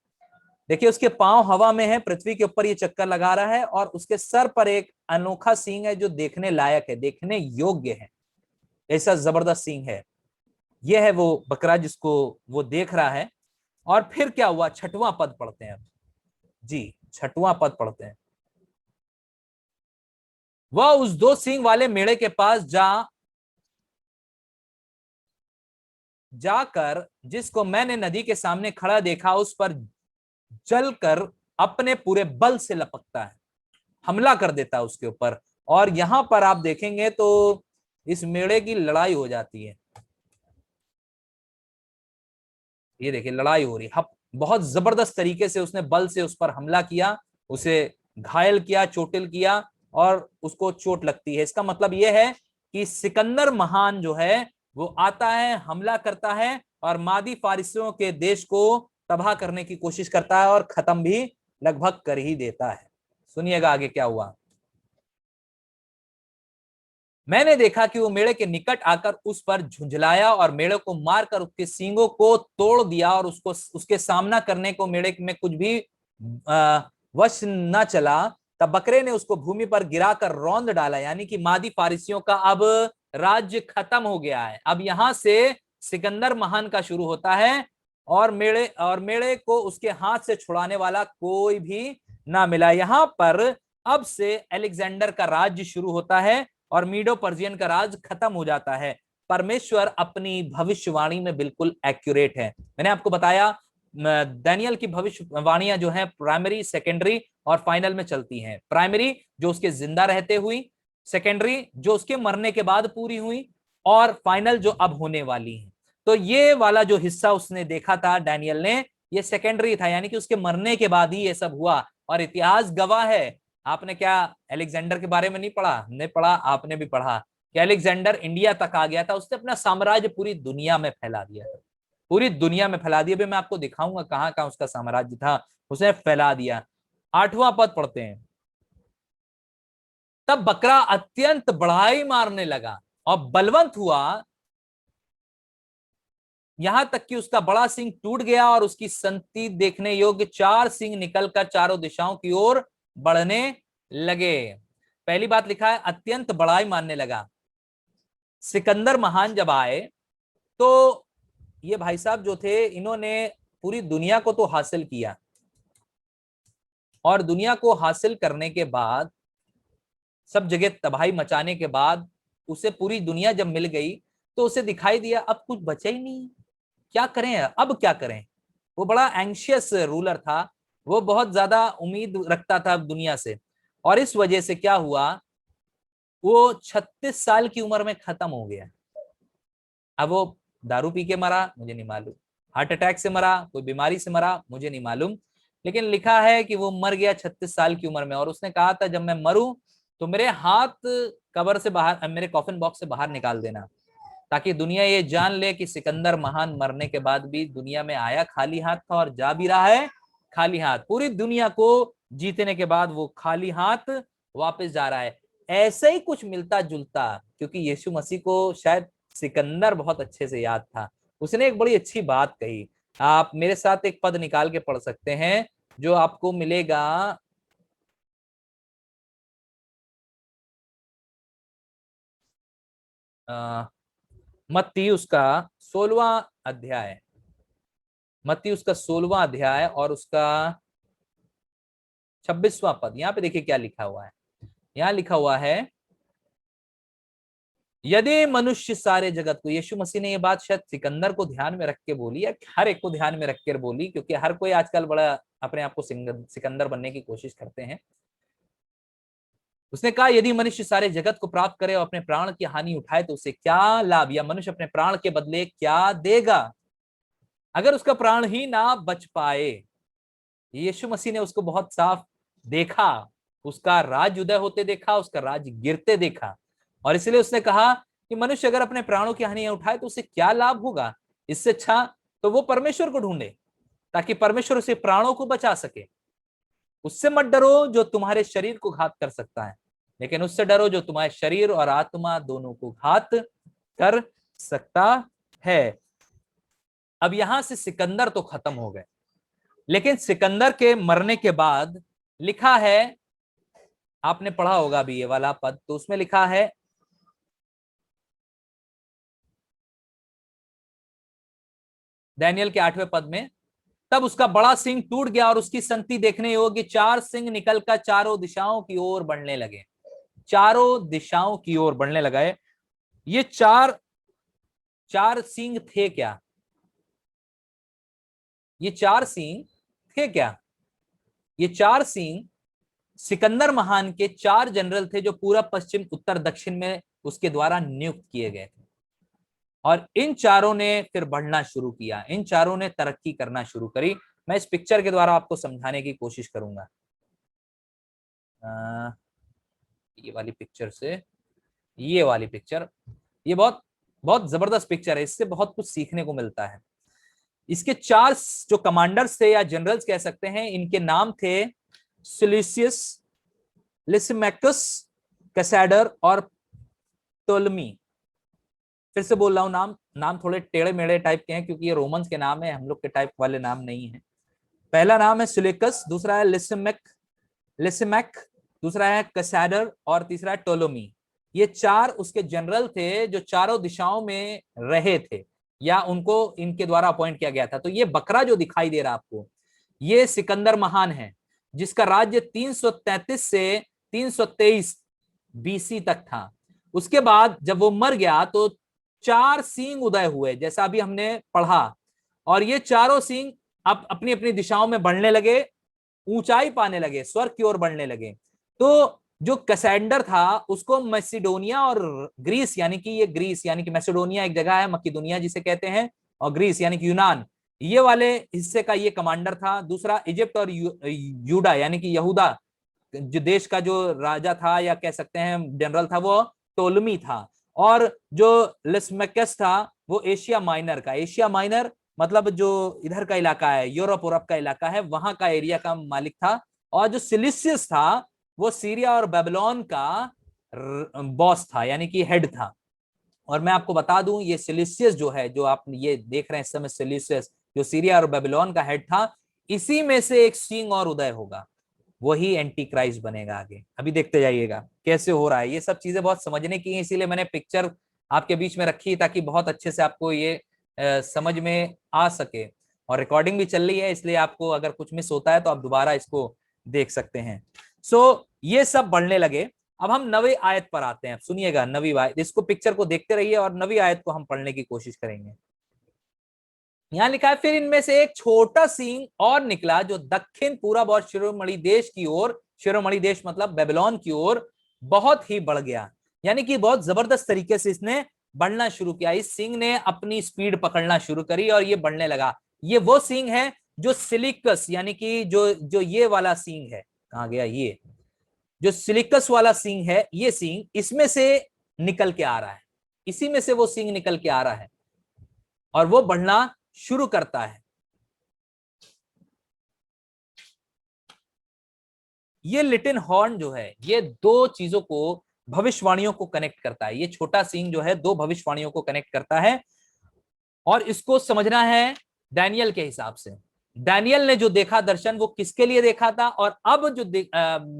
देखिए उसके पांव हवा में है, पृथ्वी के ऊपर ये चक्कर लगा रहा है, और उसके सर पर एक अनोखा सींग है जो देखने लायक है, देखने योग्य है। ऐसा जबरदस्त सींग है। यह है वो बकरा जिसको वो देख रहा है। और फिर क्या हुआ, छठवां पद पढ़ते हैं अब जी, छठवां पद पढ़ते हैं। वह उस दो सींग वाले मेढ़े के पास जाकर जिसको मैंने नदी के सामने खड़ा देखा उस पर जलकर अपने पूरे बल से लपकता है, हमला कर देता है उसके ऊपर। और यहां पर आप देखेंगे तो इस मेढ़े की लड़ाई हो जाती है। ये देखिए लड़ाई हो रही है, बहुत जबरदस्त तरीके से उसने बल से उस पर हमला किया, उसे घायल किया, चोटिल किया, और उसको चोट लगती है। इसका मतलब यह है कि सिकंदर महान जो है वो आता है, हमला करता है और मादी फारसियों के देश को तबाह करने की कोशिश करता है और खत्म भी लगभग कर ही देता है। सुनिएगा आगे क्या हुआ। मैंने देखा कि वो मेढ़े के निकट आकर उस पर झुंझलाया और मेढ़े को मारकर उसके सींगों को तोड़ दिया, और उसको उसके सामना करने को मेढ़े में कुछ भी वश न चला। तब बकरे ने उसको भूमि पर गिराकर रौंद डाला, यानी कि मादी फारसियों का अब राज्य खत्म हो गया है। अब यहां से सिकंदर महान का शुरू होता है, और मेढ़े को उसके हाथ से छुड़ाने वाला कोई भी ना मिला। यहां पर अब से अलेक्जेंडर का राज्य शुरू होता है और मीडो पर्जियन का राज खत्म हो जाता है। परमेश्वर अपनी भविष्यवाणी में बिल्कुल एक्यूरेट है। मैंने आपको बताया दानियल की भविष्यवाणियां जो है प्राइमरी, सेकेंडरी और फाइनल में चलती हैं। प्राइमरी जो उसके जिंदा रहते हुई, सेकेंडरी जो उसके मरने के बाद पूरी हुई, और फाइनल जो अब होने वाली है। तो ये वाला जो हिस्सा उसने देखा था डैनियल ने, ये सेकेंडरी था, यानी कि उसके मरने के बाद ही ये सब हुआ। और इतिहास गवाह है। आपने क्या अलेक्जेंडर के बारे में नहीं पढ़ा? नहीं पढ़ा, आपने भी पढ़ा कि अलेक्जेंडर इंडिया तक आ गया था, उसने अपना साम्राज्य पूरी दुनिया में फैला दिया था, पूरी दुनिया में फैला दिया। मैं आपको दिखाऊंगा कहां कहां उसका साम्राज्य था, उसने फैला दिया। 8वां पद पढ़ते हैं। तब बकरा अत्यंत बढ़ाई मारने लगा और बलवंत हुआ, यहां तक कि उसका बड़ा सिंह टूट गया और उसकी संति देखने योग्य 4 सिंह निकलकर चारों दिशाओं की ओर बढ़ने लगे। पहली बात लिखा है अत्यंत बड़ाई मारने लगा। सिकंदर महान जब आए तो ये भाई साहब जो थे, इन्होंने पूरी दुनिया को तो हासिल किया, और दुनिया को हासिल करने के बाद, सब जगह तबाही मचाने के बाद, उसे पूरी दुनिया जब मिल गई तो उसे दिखाई दिया अब कुछ बचा ही नहीं, क्या करें, अब क्या करें। वो बड़ा एंशियस रूलर था, वो बहुत ज्यादा उम्मीद रखता था दुनिया से, और इस वजह से क्या हुआ, वो 36 साल की उम्र में खत्म हो गया। अब वो दारू पी के मरा मुझे नहीं मालूम, हार्ट अटैक से मरा, कोई बीमारी से मरा मुझे नहीं मालूम, लेकिन लिखा है कि वो मर गया 36 साल की उम्र में। और उसने कहा था जब मैं मरूं तो मेरे हाथ कब्र से बाहर, मेरे कॉफिन बॉक्स से बाहर निकाल देना, ताकि दुनिया ये जान ले कि सिकंदर महान मरने के बाद भी दुनिया में आया खाली हाथ था और जा भी रहा है खाली हाथ। पूरी दुनिया को जीतने के बाद वो खाली हाथ वापस जा रहा है। ऐसे ही कुछ मिलता जुलता, क्योंकि यीशु मसीह को शायद सिकंदर बहुत अच्छे से याद था, उसने एक बड़ी अच्छी बात कही। आप मेरे साथ एक पद निकाल के पढ़ सकते हैं जो आपको मिलेगा, मत्ती उसका 16वां अध्याय, मत्ती उसका 16वां अध्याय और उसका 26वां पद। यहां पे देखिए क्या लिखा हुआ है। यहां लिखा हुआ है यदि मनुष्य सारे जगत को, यीशु मसीह ने ये बात शायद सिकंदर को ध्यान में रख के बोली या हर एक को ध्यान में रख कर बोली, क्योंकि हर कोई आजकल बड़ा अपने आप को सिकंदर बनने की कोशिश करते हैं। उसने कहा यदि मनुष्य सारे जगत को प्राप्त करे और अपने प्राण की हानि उठाए तो उसे क्या लाभ, या मनुष्य अपने प्राण के बदले क्या देगा अगर उसका प्राण ही ना बच पाए। यीशु मसीह ने उसको बहुत साफ देखा, उसका राज उदय होते देखा, उसका राज गिरते देखा, और इसलिए उसने कहा कि मनुष्य अगर अपने प्राणों की हानि उठाए तो उसे क्या लाभ होगा। इससे अच्छा तो वो परमेश्वर को ढूंढे, ताकि परमेश्वर उसे प्राणों को बचा सके। उससे मत डरो जो तुम्हारे शरीर को घात कर सकता है, लेकिन उससे डरो जो तुम्हारे शरीर और आत्मा दोनों को घात कर सकता है। अब यहां से सिकंदर तो खत्म हो गए, लेकिन सिकंदर के मरने के बाद लिखा है, आपने पढ़ा होगा अभी ये वाला पद, तो उसमें लिखा है दानियल के 8वें पद में, तब उसका बड़ा सिंह टूट गया और उसकी संति देखने योग्य 4 सिंह निकलकर चारों दिशाओं की ओर बढ़ने लगे। चारों दिशाओं की ओर बढ़ने लगे। ये चार चार सिंह थे क्या, ये 4 सिंह थे क्या, ये 4 सिंह सिकंदर महान के 4 जनरल थे जो पूरब पश्चिम उत्तर दक्षिण में उसके द्वारा नियुक्त किए गए थे। और इन चारों ने फिर बढ़ना शुरू किया, इन चारों ने तरक्की करना शुरू करी। मैं इस पिक्चर के द्वारा आपको समझाने की कोशिश करूंगा। ये वाली पिक्चर से, ये वाली पिक्चर, ये बहुत बहुत जबरदस्त पिक्चर है, इससे बहुत कुछ सीखने को मिलता है। इसके 4 जो कमांडर्स थे या जनरल्स कह सकते हैं, इनके नाम थे सिलिसियस, लिसिमैकस, कैसाडर और टोलमी। फिर से बोल रहा हूं, नाम नाम थोड़े टेढ़े मेढ़े टाइप के हैं, क्योंकि ये रोमन्स के नाम है, हम लोग के टाइप वाले नाम नहीं है। पहला नाम है सिलिकस, दूसरा है लिसिमैक, दूसरा है कैसाडर और तीसरा है टोलोमी। ये 4 उसके जनरल थे जो चारों दिशाओं में रहे थे, या उनको इनके द्वारा अपॉइंट किया गया था। तो ये बकरा जो दिखाई दे रहा आपको, ये सिकंदर महान है, जिसका राज्य 333 से 323 बीसी तक था। उसके बाद जब वो मर गया तो 4 सींग उदय हुए, जैसा अभी हमने पढ़ा, और ये चारों सींग अब अपनी अपनी दिशाओं में बढ़ने लगे, ऊंचाई पाने लगे, स्वर्ग की ओर बढ़ने लगे। तो जो कैसेंडर था उसको मैसिडोनिया और ग्रीस, यानी कि ये ग्रीस यानी कि मैसिडोनिया एक जगह है, मकिदुनिया जिसे कहते हैं, और ग्रीस यानी कि यूनान, ये वाले हिस्से का ये कमांडर था। दूसरा इजिप्ट और यूडा यानी कि यहूदा जो देश का जो राजा था या कह सकते हैं जनरल था, वो टोलमी था। और जो लिस्मेकस था वो एशिया माइनर का, एशिया माइनर मतलब जो इधर का इलाका है, यूरोप यूरोप का इलाका है, वहां का एरिया का मालिक था। और जो सिलिसियस था वो सीरिया और बेबीलोन का बॉस था, यानी कि हेड था। और मैं आपको बता दूं, ये सिलिसियस जो है, जो आप ये देख रहे हैं इस समय, सिलिसियस जो सीरिया और बेबीलोन का हेड था, इसी में से एक सिंह और उदय होगा, वही एंटी क्राइस्ट बनेगा आगे। अभी देखते जाइएगा कैसे हो रहा है। ये सब चीजें बहुत समझने की है, इसीलिए मैंने पिक्चर आपके बीच में रखी ताकि बहुत अच्छे से आपको ये समझ में आ सके। और रिकॉर्डिंग भी चल रही है, इसलिए आपको अगर कुछ मिस होता है तो आप दोबारा इसको देख सकते हैं। ये सब बढ़ने लगे। अब हम नवी आयत पर आते हैं, सुनिएगा नवी आयत, इसको पिक्चर को देखते रहिए और नवी आयत को हम पढ़ने की कोशिश करेंगे। यहां लिखा है, फिर इनमें से एक छोटा सींग और निकला जो दक्षिण पूरब और शिरोमणि देश की ओर, शिरोमणि देश मतलब बेबीलोन की ओर बहुत ही बढ़ गया, यानी कि बहुत जबरदस्त तरीके से इसने बढ़ना शुरू किया। इस सिंह ने अपनी स्पीड पकड़ना शुरू करी और ये बढ़ने लगा। ये वो सिंह है जो सिलिकस, यानी कि जो जो ये वाला सिंह है, कहां गया ये, जो सिलिकस वाला सिंह है, ये सिंह इसमें से निकल के आ रहा है, इसी में से वो सिंह निकल के आ रहा है और वो बढ़ना शुरू करता है। ये लिटिल हॉर्न जो है, ये दो चीजों को, भविष्यवाणियों को कनेक्ट करता है। ये छोटा सिंह जो है दो भविष्यवाणियों को कनेक्ट करता है, और इसको समझना है डैनियल के हिसाब से। डैनियल ने जो देखा दर्शन, वो किसके लिए देखा था, और अब जो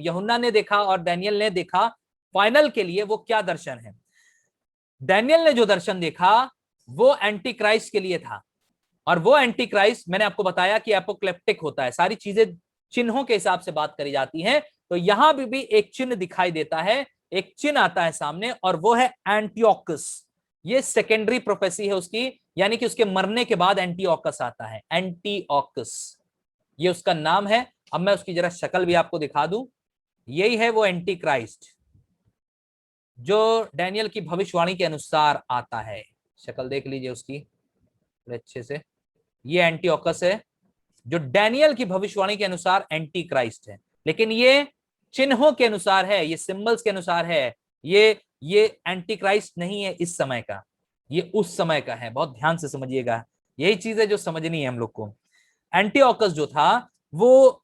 यूहन्ना ने देखा और डैनियल ने देखा, फाइनल के लिए वो क्या दर्शन है। डैनियल ने जो दर्शन देखा वो एंटी क्राइस्ट के लिए था, और वो एंटी क्राइस्ट मैंने आपको बताया कि एपोक्लिप्टिक होता है, सारी चीजें चिन्हों के हिसाब से बात करी जाती हैं। तो यहां भी एक चिन्ह दिखाई देता है, एक चिन्ह आता है सामने, और वो है एंटियोकस। ये सेकेंडरी प्रोफेसी है उसकी, यानी कि उसके मरने के बाद एंटियोकस आता है, एंटियोकस ये उसका नाम है। अब मैं उसकी जरा शक्ल भी आपको दिखा दूं, यही है वो एंटी क्राइस्ट जो डैनियल की भविष्यवाणी के अनुसार आता है। शक्ल देख लीजिए उसकी बड़े अच्छे से, ये एंटियोकस है जो डैनियल की भविष्यवाणी के अनुसार एंटी क्राइस्ट है। लेकिन ये चिन्हों के अनुसार है, ये सिंबल्स के अनुसार है, ये एंटी क्राइस्ट नहीं है इस समय का, ये उस समय का है। बहुत ध्यान से समझिएगा, यही चीज है जो समझनी है हम लोग को। एंटियोकस जो था वो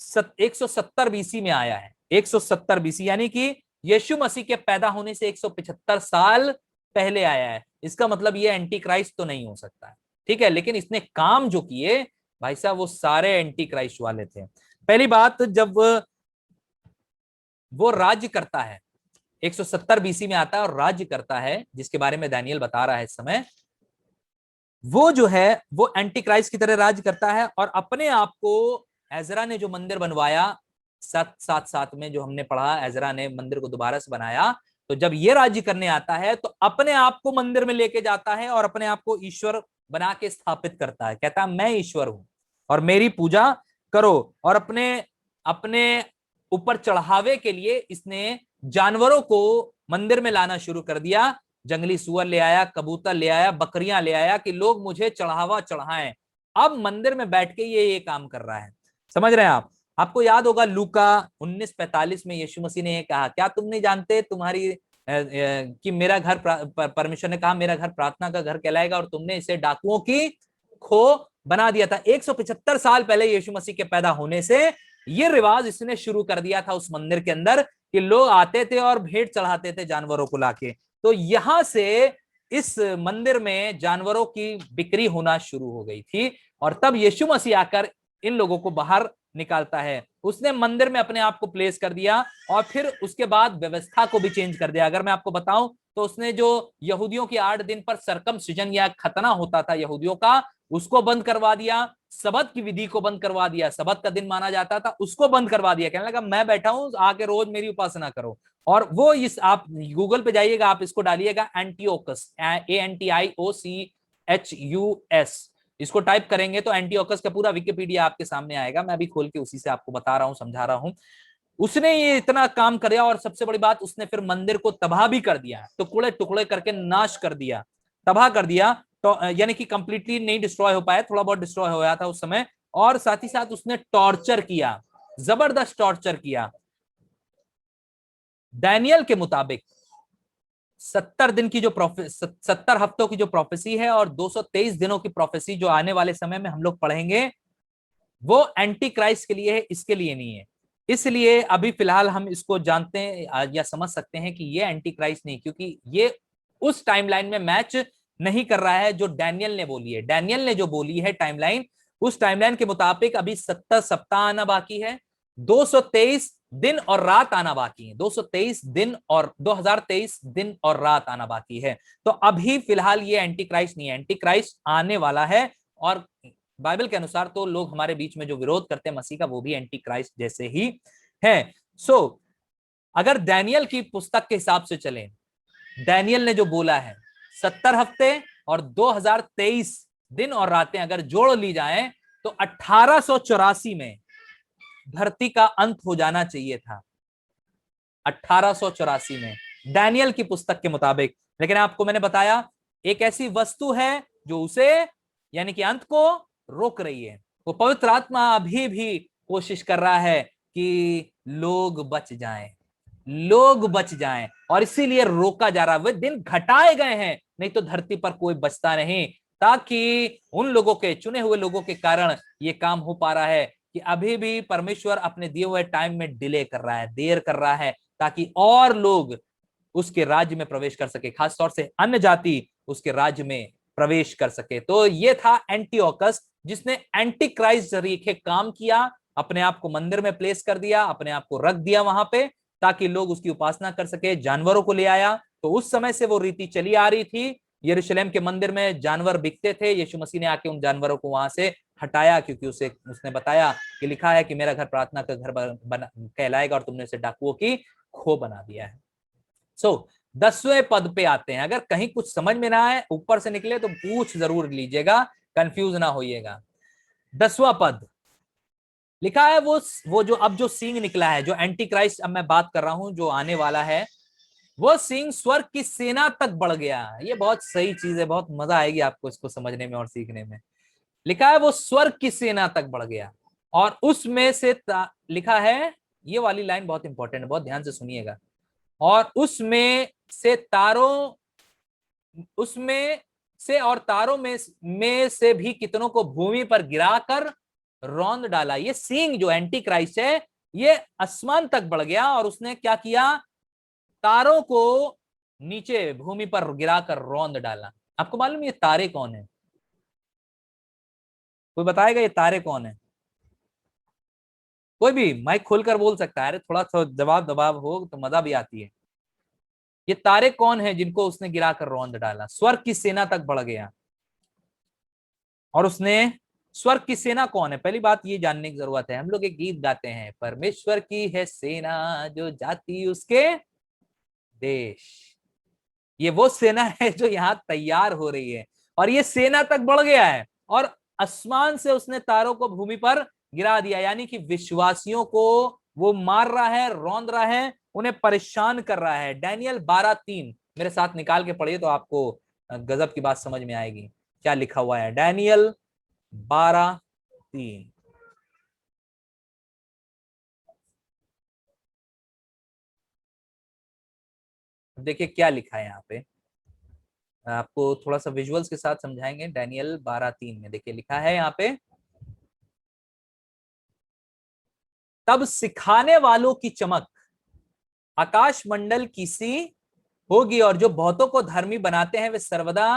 170 बीसी में आया है, 170 बीसी, यानी कि यीशु मसीह के पैदा होने से 175 साल पहले आया है। इसका मतलब ये एंटी क्राइस्ट तो नहीं हो सकता है, ठीक है। लेकिन इसने काम जो किए भाई साहब, वो सारे एंटी क्राइस्ट वाले थे। पहली बात, जब वो राज्य करता है, 170 बीसी में आता है और राज्य करता है, जिसके बारे में दानियल बता रहा है इस समय, वो जो है वो एंटी क्राइस्ट की तरह राज्य करता है। और अपने आप को, एजरा ने जो मंदिर बनवाया 777 में, जो हमने पढ़ा, एजरा ने मंदिर को दोबारा से बनाया, तो जब ये राज्य करने आता है तो अपने आप को मंदिर में लेके जाता है और अपने आप को ईश्वर बना के स्थापित करता है। कहता है मैं ईश्वर हूं और मेरी पूजा करो। और अपने अपने ऊपर चढ़ावे के लिए इसने जानवरों को मंदिर में लाना शुरू कर दिया। जंगली सुअर ले आया, कबूतर ले आया, बकरियां ले आया कि लोग मुझे चढ़ावा चढ़ाएं। अब मंदिर में बैठ के ये काम कर रहा है, समझ रहे हैं आप। आपको याद होगा लूका 19:45 में यीशु मसीह ने कहा, क्या तुम नहीं जानते तुम्हारी कि मेरा घर, परमेश्वर ने कहा मेरा घर प्रार्थना का घर कहलाएगा, और तुमने इसे डाकुओं की खो बना दिया था। 175 साल पहले यीशु मसीह के पैदा होने से ये रिवाज इसने शुरू कर दिया था उस मंदिर के अंदर, कि लोग आते थे और भेंट चढ़ाते थे जानवरों को लाके। तो यहां से इस मंदिर में जानवरों की बिक्री होना शुरू हो गई थी, और तब यीशु मसीह आकर इन लोगों को बाहर निकालता है। उसने मंदिर में अपने आप को प्लेस कर दिया, और फिर उसके बाद व्यवस्था को भी चेंज कर दिया। अगर मैं आपको बताऊं तो उसने जो यहूदियों की 8 दिन पर सरकमसिजन या खतना होता था यहूदियों का, उसको बंद करवा दिया। सबत की विधि को बंद करवा दिया, सबत का दिन माना जाता था उसको बंद करवा दिया। कहने लगा मैं बैठा हूं, आके रोज मेरी उपासना करो। और वो इस, आप गूगल पे जाइएगा, आप इसको डालिएगा एंटियोकस, ANTIOCHUS, इसको टाइप करेंगे तो एंटियोकस का पूरा विकिपीडिया आपके सामने आएगा। मैं अभी खोल के उसी से आपको बता रहा हूं, समझा रहा हूं। उसने ये इतना काम किया, और सबसे बड़ी बात, उसने फिर मंदिर को तबाह भी कर दिया, टुकड़े टुकड़े करके नाश कर दिया, तबाह कर दिया। तो यानी कि कंप्लीटली नहीं डिस्ट्रॉय हो पाया, थोड़ा बहुत डिस्ट्रॉय हो गया था उस समय। और साथ ही साथ उसने टॉर्चर किया, जबरदस्त टॉर्चर किया। डैनियल के मुताबिक 70 दिन की जो 70 हफ्तों की जो प्रोफेसी है और 223 दिनों की प्रोफेसी जो आने वाले समय में हम लोग पढ़ेंगे, वो एंटी क्राइस्ट के लिए है, इसके लिए नहीं है। इसलिए अभी फिलहाल हम इसको जानते हैं या समझ सकते हैं कि ये एंटी क्राइस्ट नहीं, क्योंकि ये उस टाइमलाइन में मैच नहीं कर रहा है जो डैनियल ने बोली है। डैनियल ने जो बोली है टाइमलाइन, उस टाइमलाइन के मुताबिक अभी 70 सप्ताह आना बाकी है, 223 दिन और रात आना बाकी है, 223 दिन और 2023 दिन और रात आना बाकी है। तो अभी फिलहाल ये एंटी क्राइस्ट नहीं है, एंटी क्राइस्ट आने वाला है। और बाइबल के अनुसार तो लोग हमारे बीच में जो विरोध करते हैं मसीह का, वो भी एंटी क्राइस्ट जैसे ही है। सो अगर डैनियल की पुस्तक के हिसाब से चलें, डैनियल ने जो बोला है 70 हफ्ते और 2023 दिन और रातें अगर जोड़ ली जाएं तो 1884 में धरती का अंत हो जाना चाहिए था, 1884 में डैनियल की पुस्तक के मुताबिक। लेकिन आपको मैंने बताया एक ऐसी वस्तु है जो उसे यानी कि अंत को रोक रही है। वो पवित्र आत्मा अभी भी कोशिश कर रहा है कि लोग बच जाएं, लोग बच जाएं, और इसीलिए रोका जा रहा है। वे दिन घटाए गए हैं, नहीं तो धरती पर कोई बचता नहीं, ताकि उन लोगों के, चुने हुए लोगों के कारण ये काम हो पा रहा है कि अभी भी परमेश्वर अपने दिए हुए टाइम में डिले कर रहा है, देर कर रहा है, ताकि और लोग उसके राज्य में प्रवेश कर सके, खासतौर से अन्य जाति उसके राज्य में प्रवेश कर सके। तो ये था एंटीओकस, जिसने एंटी क्राइस्ट तरीके काम किया, अपने आप को मंदिर में प्लेस कर दिया, अपने आप को रख दिया वहां पे ताकि लोग उसकी उपासना कर सके, जानवरों को ले आया। तो उस समय से वो रीति चली आ रही थी, यरूशलेम के मंदिर में जानवर बिकते थे, यीशु मसीह ने आके उन जानवरों को वहां से हटाया, क्योंकि उसने बताया कि लिखा है कि मेरा घर प्रार्थना का घर कहलाएगा और तुमने उसे डाकुओं की खो बना दिया है। सो 10वें पद पे आते हैं। अगर कहीं कुछ समझ में ना आए, ऊपर से निकले तो पूछ जरूर लीजिएगा, कंफ्यूज ना होइएगा। 10वां पद लिखा है, वो जो अब जो सींग निकला है, जो एंटी क्राइस्ट अब मैं बात कर रहा हूं जो आने वाला है, वो सींग स्वर्ग की सेना तक बढ़ गया। ये बहुत सही चीज है, बहुत मजा आएगी आपको इसको समझने में और सीखने में। लिखा है वो स्वर्ग की सेना तक बढ़ गया और उसमें से लिखा है, ये वाली लाइन बहुत इंपॉर्टेंट है, बहुत ध्यान से सुनिएगा। और उसमें से और तारों में से भी कितनों को भूमि पर गिराकर रौंद डाला। ये सींग जो एंटी क्राइस्ट है, ये आसमान तक बढ़ गया और उसने क्या किया, तारों को नीचे भूमि पर गिराकर रौंद डाला। आपको मालूम ये तारे कौन है? कोई बताएगा ये तारे कौन है? कोई भी माइक खोलकर बोल सकता है, अरे थोड़ा सा जवाब दबाव हो तो मजा भी आती है। ये तारे कौन है जिनको उसने गिराकर रौंद डाला? स्वर्ग की सेना तक बढ़ गया। और उसने, स्वर्ग की सेना कौन है? पहली बात ये जानने की जरूरत है। हम लोग एक गीत गाते हैं, परमेश्वर की है सेना जो जाती उसके देश। ये वो सेना है जो यहाँ तैयार हो रही है और ये सेना तक बढ़ गया है और आसमान से उसने तारों को भूमि पर गिरा दिया, यानी कि विश्वासियों को वो मार रहा है, रौंद रहा है, उन्हें परेशान कर रहा है। डैनियल 12:3 मेरे साथ निकाल के पढ़िए तो आपको गजब की बात समझ में आएगी। क्या लिखा हुआ है? डैनियल 12:3। देखिए क्या लिखा है यहाँ पे, आपको थोड़ा सा विजुअल्स के साथ समझाएंगे। डैनियल 12:3 में देखिए लिखा है यहाँ पे, तब सिखाने वालों की चमक आकाश मंडल की सी होगी और जो बहुतों को धर्मी बनाते हैं वे सर्वदा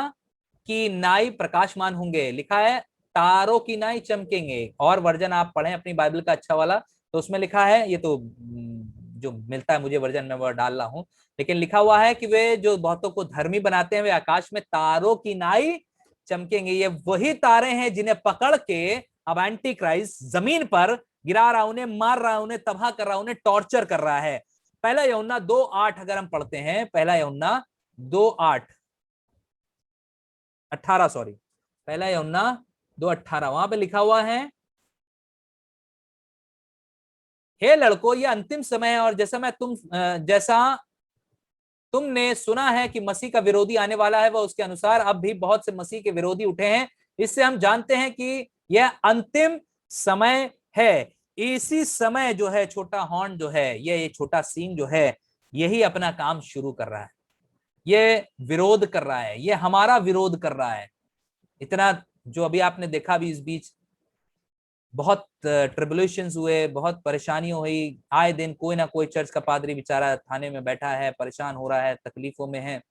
की नाई प्रकाशमान होंगे। लिखा है तारों की नाई चमकेंगे। और वर्जन आप पढ़ें अपनी बाइबल का अच्छा वाला, तो उसमें लिखा है, ये तो जो मिलता है मुझे वर्जन में वो डाल रहा हूं, लेकिन लिखा हुआ है कि वे जो बहुतों को धर्मी बनाते हैं वे आकाश में तारों की नाई चमकेंगे। ये वही तारे हैं जिन्हें पकड़ के अब एंटी क्राइस्ट जमीन पर गिरा रहा, उन्हें मार रहा, उन्हें तबाह कर रहा, उन्हें टॉर्चर कर रहा है। पहला यूहन्ना 2:8 अगर हम पढ़ते हैं, पहला यूहन्ना 2:8 18 सॉरी, पहला यूहन्ना 2:18 वहां पे लिखा हुआ है, हे लड़कों ये अंतिम समय है और जैसा तुमने सुना है कि मसीह का विरोधी आने वाला है, वह उसके अनुसार अब भी बहुत से मसीह के विरोधी उठे हैं। इससे हम जानते हैं कि यह अंतिम समय है। इसी समय जो है छोटा हॉर्न जो है, ये छोटा सींग जो है, यही अपना काम शुरू कर रहा है। ये विरोध कर रहा है, ये हमारा विरोध कर रहा है। इतना जो अभी आपने देखा भी, इस बीच बहुत ट्रिबुलेशंस हुए, बहुत परेशानी हुई, आए दिन कोई ना कोई चर्च का पादरी बेचारा थाने में बैठा है, परेशान हो रहा है, तकलीफों में है।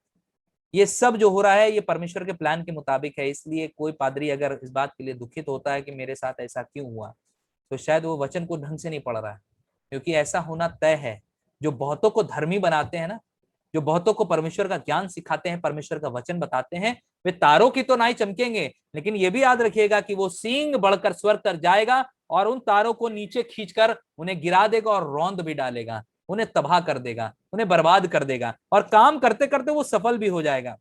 ये सब जो हो रहा है ये परमेश्वर के प्लान के मुताबिक है। इसलिए कोई पादरी अगर इस बात के लिए दुखित होता है कि मेरे साथ ऐसा क्यों हुआ, तो शायद वो वचन को ढंग से नहीं पढ़ रहा है, क्योंकि ऐसा होना तय है। जो बहुतों को धर्मी बनाते हैं ना, जो बहुतों को परमेश्वर का ज्ञान सिखाते हैं, परमेश्वर का वचन बताते हैं, वे तारों की तो नहीं चमकेंगे, लेकिन ये भी याद रखिएगा कि वो सींग बढ़कर स्वर्ग कर जाएगा और उन तारों को नीचे खींचकर उन्हें गिरा देगा और रौंद भी डालेगा, उन्हें तबाह कर देगा, उन्हें बर्बाद कर देगा, और काम करते करते वो सफल भी हो जाएगा।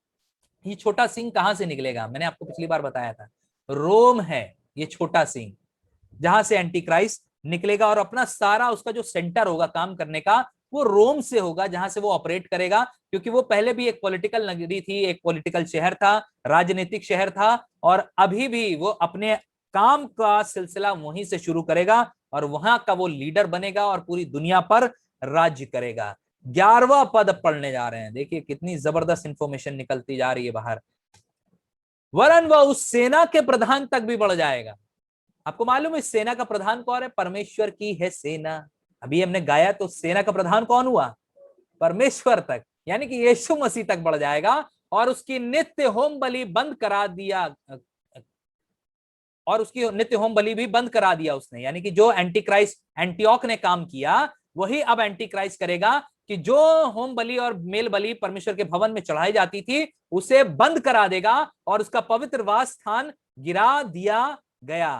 ये छोटा सिंह कहां से निकलेगा? मैंने आपको पिछली बार बताया था, रोम है ये छोटा सिंह, जहां से एंटी क्राइस्ट निकलेगा, और अपना सारा उसका जो सेंटर होगा काम करने का, वो रोम से होगा, जहां से वो ऑपरेट करेगा। क्योंकि वो पहले भी एक पॉलिटिकल नगरी थी, एक पॉलिटिकल शहर था, राजनीतिक शहर था, और अभी भी वो अपने काम का सिलसिला वहीं से शुरू करेगा और वहां का वो लीडर बनेगा और पूरी दुनिया पर राज्य करेगा। 11वां पद पढ़ने जा रहे हैं, देखिए कितनी जबरदस्त इंफॉर्मेशन निकलती जा रही है बाहर। वरन वह उस सेना के प्रधान तक भी बढ़ जाएगा। आपको मालूम है सेना का प्रधान कौन है? परमेश्वर की है सेना। अभी हमने गाया तो सेना का प्रधान कौन हुआ? परमेश्वर तक, यानी कि यीशु मसीह तक बढ़ जाएगा, और उसकी नित्य होम बलि बंद करा दिया, और उसकी नित्य होम बलि भी बंद करा दिया उसने। यानी कि जो एंटी क्राइस्ट एंटियोक ने काम किया, वही अब एंटी क्राइस्ट करेगा, कि जो होम बलि और मेल बलि परमेश्वर के भवन में चढ़ाई जाती थी उसे बंद करा देगा और उसका पवित्र वास स्थान गिरा दिया गया।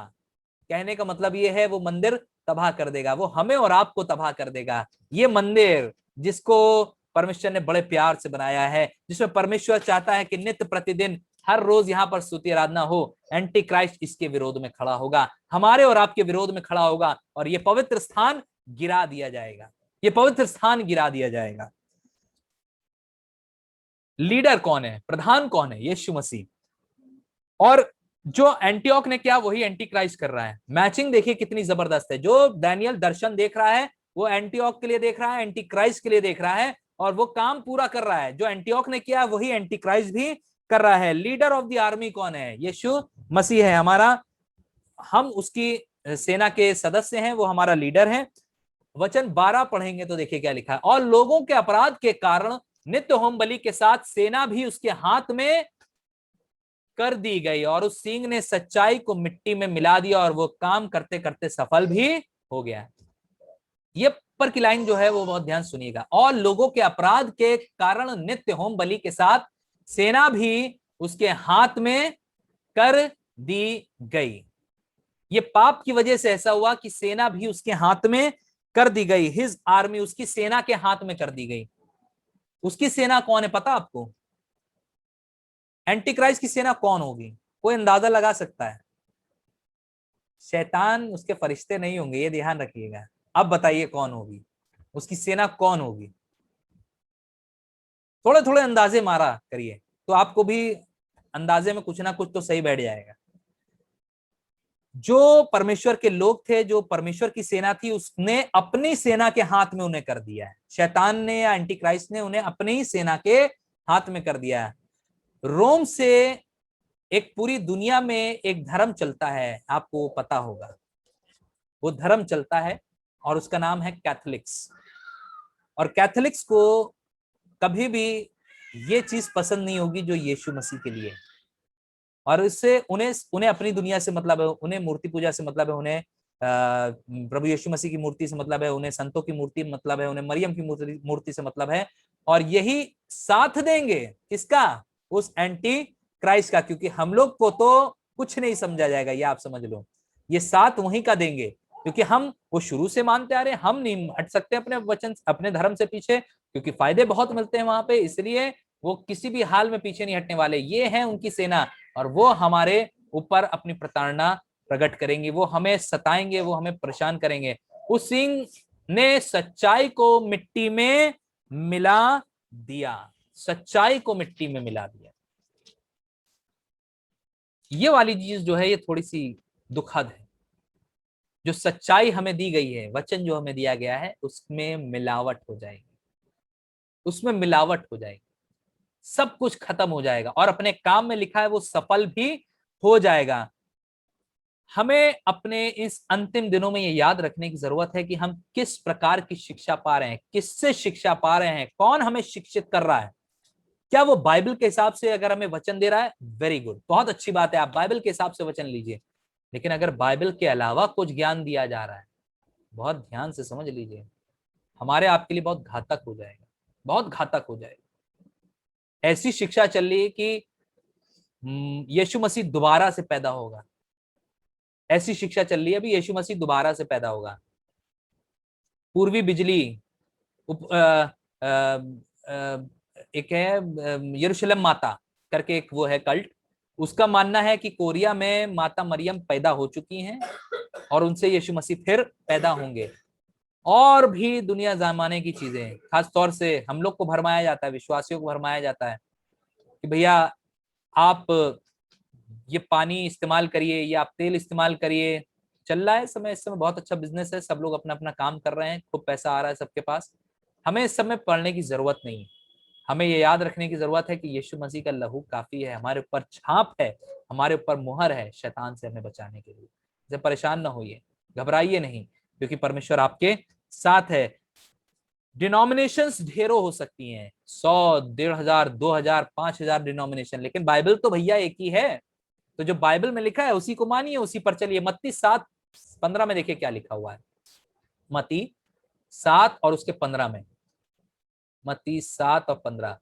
कहने का मतलब ये है वो मंदिर तबाह कर देगा, वो हमें और आपको तबाह कर देगा। ये मंदिर जिसको परमेश्वर ने बड़े प्यार से बनाया है, जिसमें परमेश्वर चाहता है कि नित्य प्रतिदिन हर रोज यहाँ पर स्तुति आराधना हो, एंटी क्राइस्ट इसके विरोध में खड़ा होगा, हमारे और आपके विरोध में खड़ा होगा, और ये पवित्र स्थान गिरा दिया जाएगा, ये पवित्र स्थान गिरा दिया जाएगा। लीडर कौन है? प्रधान कौन है? यीशु मसीह। और जो एंटीओक ने किया वही एंटी क्राइस्ट कर रहा है। मैचिंग देखिए कितनी जबरदस्त है। जो डैनियल दर्शन देख रहा है वो एंटीओक के लिए देख रहा है, एंटी क्राइस्ट के लिए देख रहा है, और वो काम पूरा कर रहा है। जो एंटीओक ने किया वही एंटी क्राइस्ट भी कर रहा है। लीडर ऑफ द आर्मी कौन है? यीशु मसीह है हमारा, हम उसकी सेना के सदस्य हैं, वो हमारा लीडर है। वचन 12 पढ़ेंगे तो देखिए क्या लिखा है। और लोगों के अपराध के कारण नित्य होम बलि के साथ सेना भी उसके हाथ में कर दी गई, और उस सिंह ने सच्चाई को मिट्टी में मिला दिया और वो काम करते करते सफल भी हो गया। ये ऊपर की लाइन जो है वो बहुत ध्यान सुनिएगा। और लोगों के अपराध के कारण नित्य होम बलि के साथ सेना भी उसके हाथ में कर दी गई। ये पाप की वजह से ऐसा हुआ कि सेना भी उसके हाथ में कर दी गई। हिज आर्मी, उसकी सेना के हाथ में कर दी गई। उसकी सेना कौन है पता आपको? एंटी क्राइस्ट की सेना कौन होगी? कोई अंदाजा लगा सकता है? शैतान, उसके फरिश्ते नहीं होंगे, ये ध्यान रखिएगा। अब बताइए कौन होगी उसकी सेना? कौन होगी? थोड़े थोड़े अंदाजे मारा करिए तो आपको भी अंदाजे में कुछ ना कुछ तो सही बैठ जाएगा। जो परमेश्वर के लोग थे, जो परमेश्वर की सेना थी, उसने अपनी सेना के हाथ में उन्हें कर दिया है। शैतान ने या एंटी क्राइस्ट ने उन्हें अपनी ही सेना के हाथ में कर दिया है। रोम से एक पूरी दुनिया में एक धर्म चलता है, आपको पता होगा। वो धर्म चलता है और उसका नाम है कैथोलिक्स। और कैथोलिक्स को कभी भी ये चीज पसंद नहीं होगी जो यीशु मसीह के लिए, और इससे उन्हें उन्हें अपनी दुनिया से मतलब है, उन्हें मूर्ति पूजा से मतलब है, उन्हें प्रभु यीशु मसीह की मूर्ति से मतलब है, उन्हें संतों की मूर्ति मतलब है, उन्हें मरियम की मूर्ति से मतलब है। और यही साथ देंगे किसका? उस एंटी क्राइस्ट का। क्योंकि हम लोग को तो कुछ नहीं समझा जाएगा, ये आप समझ लो। ये साथ वहीं का देंगे, क्योंकि हम वो शुरू से मानते आ रहे हैं। हम नहीं हट सकते अपने वचन, अपने धर्म से पीछे, क्योंकि फायदे बहुत मिलते हैं वहां पे। इसलिए वो किसी भी हाल में पीछे नहीं हटने वाले। ये है उनकी सेना, और वो हमारे ऊपर अपनी प्रताड़ना प्रकट करेंगे, वो हमें सताएंगे, वो हमें परेशान करेंगे। उस सिंह ने सच्चाई को मिट्टी में मिला दिया, सच्चाई को मिट्टी में मिला दिया। ये वाली चीज जो है ये थोड़ी सी दुखद है। जो सच्चाई हमें दी गई है, वचन जो हमें दिया गया है, उसमें मिलावट हो जाएगी, उसमें मिलावट हो जाएगी। सब कुछ खत्म हो जाएगा और अपने काम में लिखा है वो सफल भी हो जाएगा। हमें अपने इस अंतिम दिनों में ये याद रखने की जरूरत है कि हम किस प्रकार की शिक्षा पा रहे हैं, किससे शिक्षा पा रहे हैं, कौन हमें शिक्षित कर रहा है। क्या वो बाइबल के हिसाब से अगर हमें वचन दे रहा है, वेरी गुड, बहुत अच्छी बात है, आप बाइबल के हिसाब से वचन लीजिए। लेकिन अगर बाइबल के अलावा कुछ ज्ञान दिया जा रहा है, बहुत ध्यान से समझ लीजिए, हमारे आपके लिए बहुत घातक हो जाएगा, बहुत घातक हो जाएगा। ऐसी शिक्षा चल रही है कि यीशु मसीह दोबारा से पैदा होगा, ऐसी शिक्षा चल रही है अभी, यीशु मसीह दोबारा से पैदा होगा। पूर्वी बिजली उप, आ, आ, एक है यरूशलेम माता करके एक वो है कल्ट, उसका मानना है कि कोरिया में माता मरियम पैदा हो चुकी हैं और उनसे यीशु मसीह फिर पैदा होंगे। और भी दुनिया जमाने की चीजें, खास तौर से हम लोग को भरमाया जाता है, विश्वासियों को भरमाया जाता है कि भैया आप ये पानी इस्तेमाल करिए या आप तेल इस्तेमाल करिए। चल रहा है समय, इस समय बहुत अच्छा बिजनेस है, सब लोग अपना अपना काम कर रहे हैं, खूब पैसा आ रहा है सबके पास। हमें इस समय पढ़ने की जरूरत नहीं है। हमें ये याद रखने की जरूरत है कि यीशु मसीह का लहू काफी है, हमारे ऊपर छाप है, हमारे ऊपर मुहर है शैतान से हमें बचाने के लिए। इसे परेशान ना होइए, घबराइए नहीं, क्योंकि परमेश्वर आपके साथ है। डिनोमिनेशंस ढेरों हो सकती हैं, 100, 1,500, 2,000, 5,000 डिनोमिनेशन, लेकिन बाइबल तो भैया एक ही है। तो जो बाइबल में लिखा है उसी को मानिए, उसी पर चलिए। मत्ती 7:15 में देखिए क्या लिखा हुआ है। मत्ती 7 और उसके 15 में, मत्ती 7 और 15,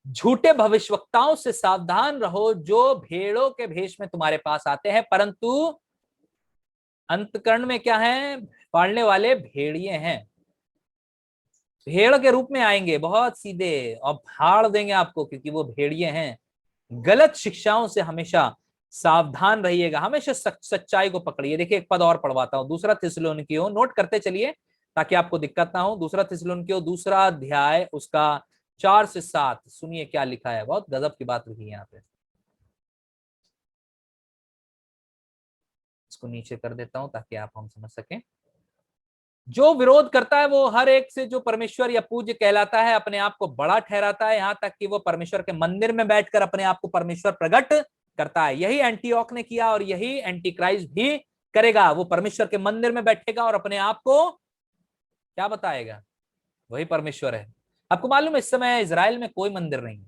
झूठे भविष्यवक्ताओं से सावधान रहो जो भेड़ों के भेष में तुम्हारे पास आते हैं, परंतु अंतकरण में क्या है, पालने वाले भेड़िए हैं। भेड़ के रूप में आएंगे, बहुत सीधे, और फाड़ देंगे आपको, क्योंकि वो भेड़िए हैं। गलत शिक्षाओं से हमेशा सावधान रहिएगा, हमेशा सच्चाई को पकड़िए। देखिए एक पद और पढ़वाता हूं, दूसरा थिस्सलुनीकियों, नोट करते चलिए ताकि आपको दिक्कत ना हो। दूसरा थिस्सलुनीकियों, दूसरा अध्याय, उसका 4 से 7, सुनिए क्या लिखा है, बहुत गजब की बात लिखी है यहाँ पे। इसको नीचे कर देता हूं ताकि आप हम समझ सकें। जो विरोध करता है वो हर एक से जो परमेश्वर या पूज्य कहलाता है अपने आप को बड़ा ठहराता है, यहां तक कि वो परमेश्वर के मंदिर में बैठकर अपने आप को परमेश्वर प्रकट करता है। यही एंटीओक ने किया और यही एंटी क्राइस्ट भी करेगा। वो परमेश्वर के मंदिर में बैठेगा और अपने आप को क्या बताएगा, वही परमेश्वर है। आपको मालूम है इस समय इजराइल में कोई मंदिर नहीं,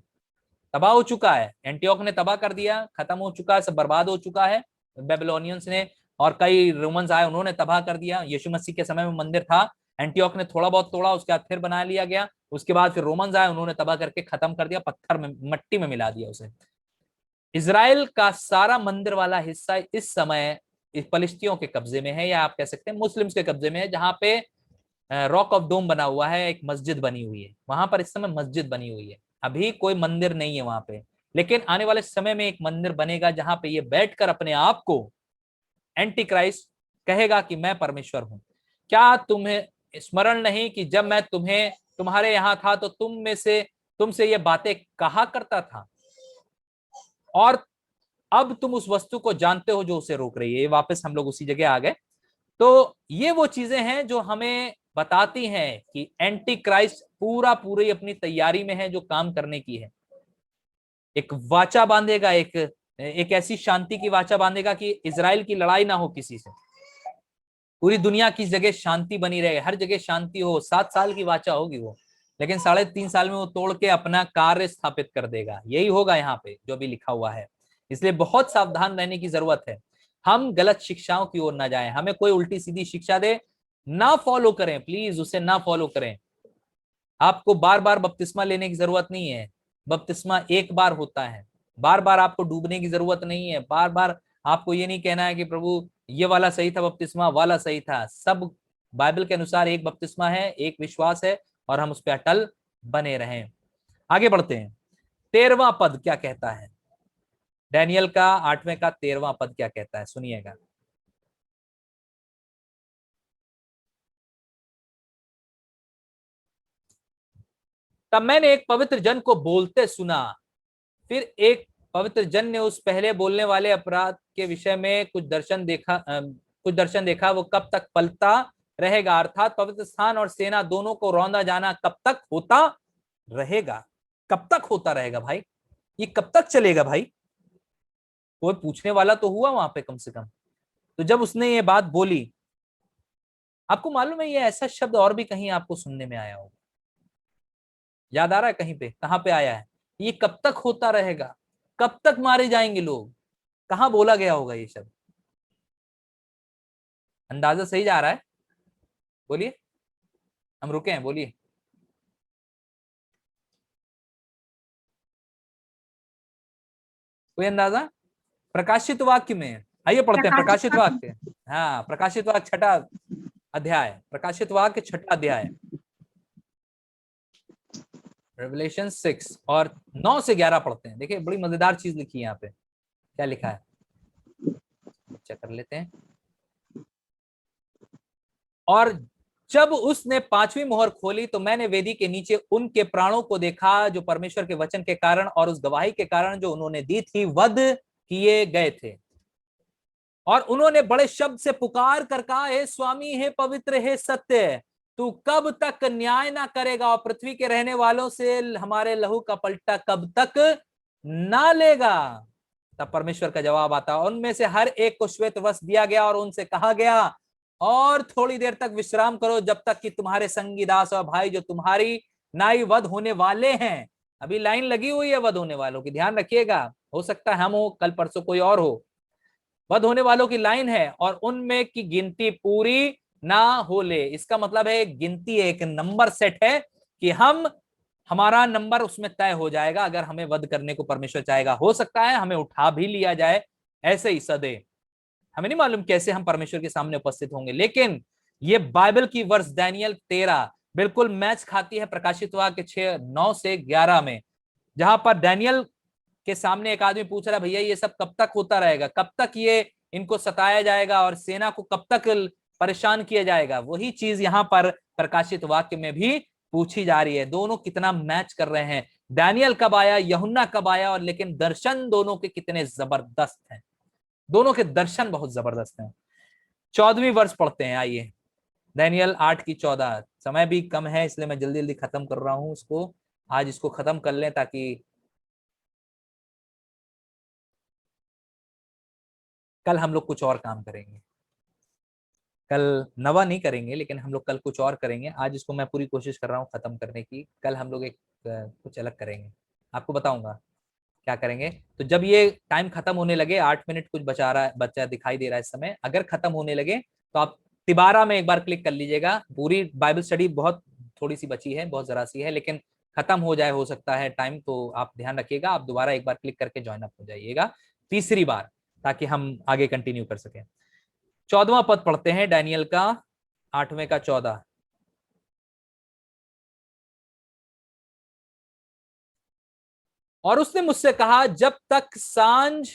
तबाह हो चुका है। एंटीओक ने तबाह कर दिया, खत्म हो चुका है, सब बर्बाद हो चुका है बेबीलोनियंस ने, और कई रोमन्स आए, उन्होंने तबाह कर दिया। यीशु मसीह के समय में मंदिर था, एंटीओक ने थोड़ा बहुत तोड़ा, उसके बाद फिर बना लिया गया। उसके बाद फिर रोमन्स आए, उन्होंने तबाह करके खत्म कर दिया, पत्थर में, मट्टी में मिला दिया उसे। इजराइल का सारा मंदिर वाला हिस्सा इस समय फलिस्तियों के कब्जे में है, या आप कह सकते हैं मुस्लिम्स के कब्जे में है, जहां पे रॉक ऑफ डोम बना हुआ है, एक मस्जिद बनी हुई है वहां पर, इस समय मस्जिद बनी हुई है। अभी कोई मंदिर नहीं है वहां पे, लेकिन आने वाले समय में एक मंदिर बनेगा जहां पे ये बैठकर अपने आप को एंटी क्राइस्ट कहेगा कि मैं परमेश्वर हूं। क्या तुम्हें स्मरण नहीं कि जब मैं तुम्हारे यहां था तो तुमसे ये बातें कहा करता था, और अब तुम उस वस्तु को जानते हो जो उसे रोक रही है। वापस हम लोग उसी जगह आ गए। तो ये वो चीजें हैं जो हमें बताती हैं कि एंटी क्राइस्ट पूरा पूरी अपनी तैयारी में है, जो काम करने की है। एक वाचा बांधेगा, एक ऐसी शांति की वाचा बांधेगा कि इजराइल की लड़ाई ना हो किसी से, पूरी दुनिया की जगह शांति बनी रहे, हर जगह शांति हो। 7 साल की वाचा होगी वो, लेकिन 3.5 साल में वो तोड़ के अपना कार्य स्थापित कर देगा। यही होगा यहाँ पे जो भी लिखा हुआ है। इसलिए बहुत सावधान रहने की जरूरत है, हम गलत शिक्षाओं की ओर ना जाएं। हमें कोई उल्टी सीधी शिक्षा दे, ना फॉलो करें, प्लीज उसे ना फॉलो करें। आपको बार बार बपतिस्मा लेने की जरूरत नहीं है, बपतिस्मा एक बार होता है। बार बार आपको डूबने की जरूरत नहीं है, बार बार आपको ये नहीं कहना है कि प्रभु ये वाला सही था, बपतिस्मा वाला सही था। सब बाइबल के अनुसार एक बपतिस्मा है, एक विश्वास है, और हम उस पर अटल बने रहें। आगे बढ़ते हैं। 13वां पद क्या कहता है, डैनियल का 8वें का 13वां पद क्या कहता है, सुनिएगा। तब मैंने एक पवित्र जन को बोलते सुना, फिर एक पवित्र जन ने उस पहले बोलने वाले अपराध के विषय में कुछ दर्शन देखा। वो कब तक पलता रहेगा, अर्थात पवित्र स्थान और सेना दोनों को रौंदा जाना कब तक होता रहेगा? कब तक होता रहेगा भाई? ये कब तक चलेगा भाई? कोई पूछने वाला तो हुआ वहां पे कम से कम। तो जब उसने ये बात बोली, आपको मालूम है ये ऐसा शब्द और भी कहीं आपको सुनने में आया होगा, याद आ रहा है कहीं पे? कहां पे आया है ये? कब तक होता रहेगा? कब तक मारे जाएंगे लोग? कहां बोला गया होगा ये शब्द? अंदाजा सही जा रहा है? बोलिए, हम रुके हैं, बोलिए। कोई अंदाजा? प्रकाशित वाक्य में, आइए पढ़ते हैं प्रकाशित प्रकाशित वाक्य। वाक्य। हाँ, प्रकाशित वाक्य छठा अध्याय, प्रकाशित वाक्य छठा अध्याय, रेवलेशन 6 और 9 से 11 पढ़ते हैं। देखिए बड़ी मजेदार चीज लिखी है यहाँ पे। क्या लिखा है चेक कर लेते हैं। और जब उसने पांचवी मोहर खोली तो मैंने वेदी के नीचे उनके प्राणों को देखा जो परमेश्वर के वचन के कारण और उस गवाही के कारण जो उन्होंने दी थी वध किए गए थे। और उन्होंने बड़े शब्द से पुकार कर कहा, हे स्वामी, हे पवित्र, हे सत्य, तू कब तक न्याय ना करेगा और पृथ्वी के रहने वालों से हमारे लहू का पलटा कब तक ना लेगा? तब परमेश्वर का जवाब आता, उनमें से हर एक को श्वेत वस्त्र दिया गया और उनसे कहा गया, और थोड़ी देर तक विश्राम करो जब तक कि तुम्हारे संगी दास और भाई जो तुम्हारी नाई वध होने वाले हैं। अभी लाइन लगी हुई है वध होने वालों की, ध्यान रखिएगा। हो सकता है हम हो, कल परसों कोई और हो। वध होने वालों की लाइन है, और उनमें की गिनती पूरी ना हो ले। इसका मतलब है गिनती एक नंबर सेट है कि हम, हमारा नंबर उसमें तय हो जाएगा अगर हमें वध करने को परमेश्वर चाहेगा। हो सकता है हमें उठा भी लिया जाए ऐसे ही सदे, हमें नहीं मालूम कैसे हम परमेश्वर के सामने उपस्थित होंगे। लेकिन ये बाइबल की वर्ष दानियल 13 बिल्कुल मैच खाती है प्रकाशित वाक्य 6:9 से 11 में, जहां पर दानियल के सामने एक आदमी पूछ रहा है, भैया ये सब कब तक होता रहेगा? कब तक ये इनको सताया जाएगा और सेना को कब तक परेशान किया जाएगा? वही चीज यहाँ पर प्रकाशित वाक्य में भी पूछी जा रही है। दोनों कितना मैच कर रहे हैं। दानियल कब आया, यूहन्ना कब आया, और लेकिन दर्शन दोनों के कितने जबरदस्त हैं। दोनों के दर्शन बहुत जबरदस्त हैं। 14वीं वर्ष पढ़ते हैं, आइए। दानियल 8:14। समय भी कम है इसलिए मैं जल्दी जल्दी खत्म कर रहा हूं इसको। आज इसको खत्म कर लें ताकि कल हम लोग कुछ और काम करेंगे। कल नवा नहीं करेंगे, लेकिन हम लोग कल कुछ और करेंगे। आज इसको मैं पूरी कोशिश कर रहा हूँ खत्म करने की। कल हम लोग एक कुछ अलग करेंगे, आपको बताऊंगा क्या करेंगे। तो जब ये टाइम खत्म होने लगे, 8 मिनट कुछ बचा रहा है, बच्चा दिखाई दे रहा है इस समय, अगर खत्म होने लगे तो आप तिबारा में एक बार क्लिक कर लीजिएगा। पूरी बाइबल स्टडी बहुत थोड़ी सी बची है, बहुत जरा सी है, लेकिन खत्म हो जाए हो सकता है टाइम, तो आप ध्यान रखिएगा, आप दोबारा एक बार क्लिक करके ज्वाइन अप हो जाइएगा तीसरी बार, ताकि हम आगे कंटिन्यू कर सकें। 14वां पद पढ़ते हैं डैनियल का, 8वें का 14। और उसने मुझसे कहा, जब तक सांझ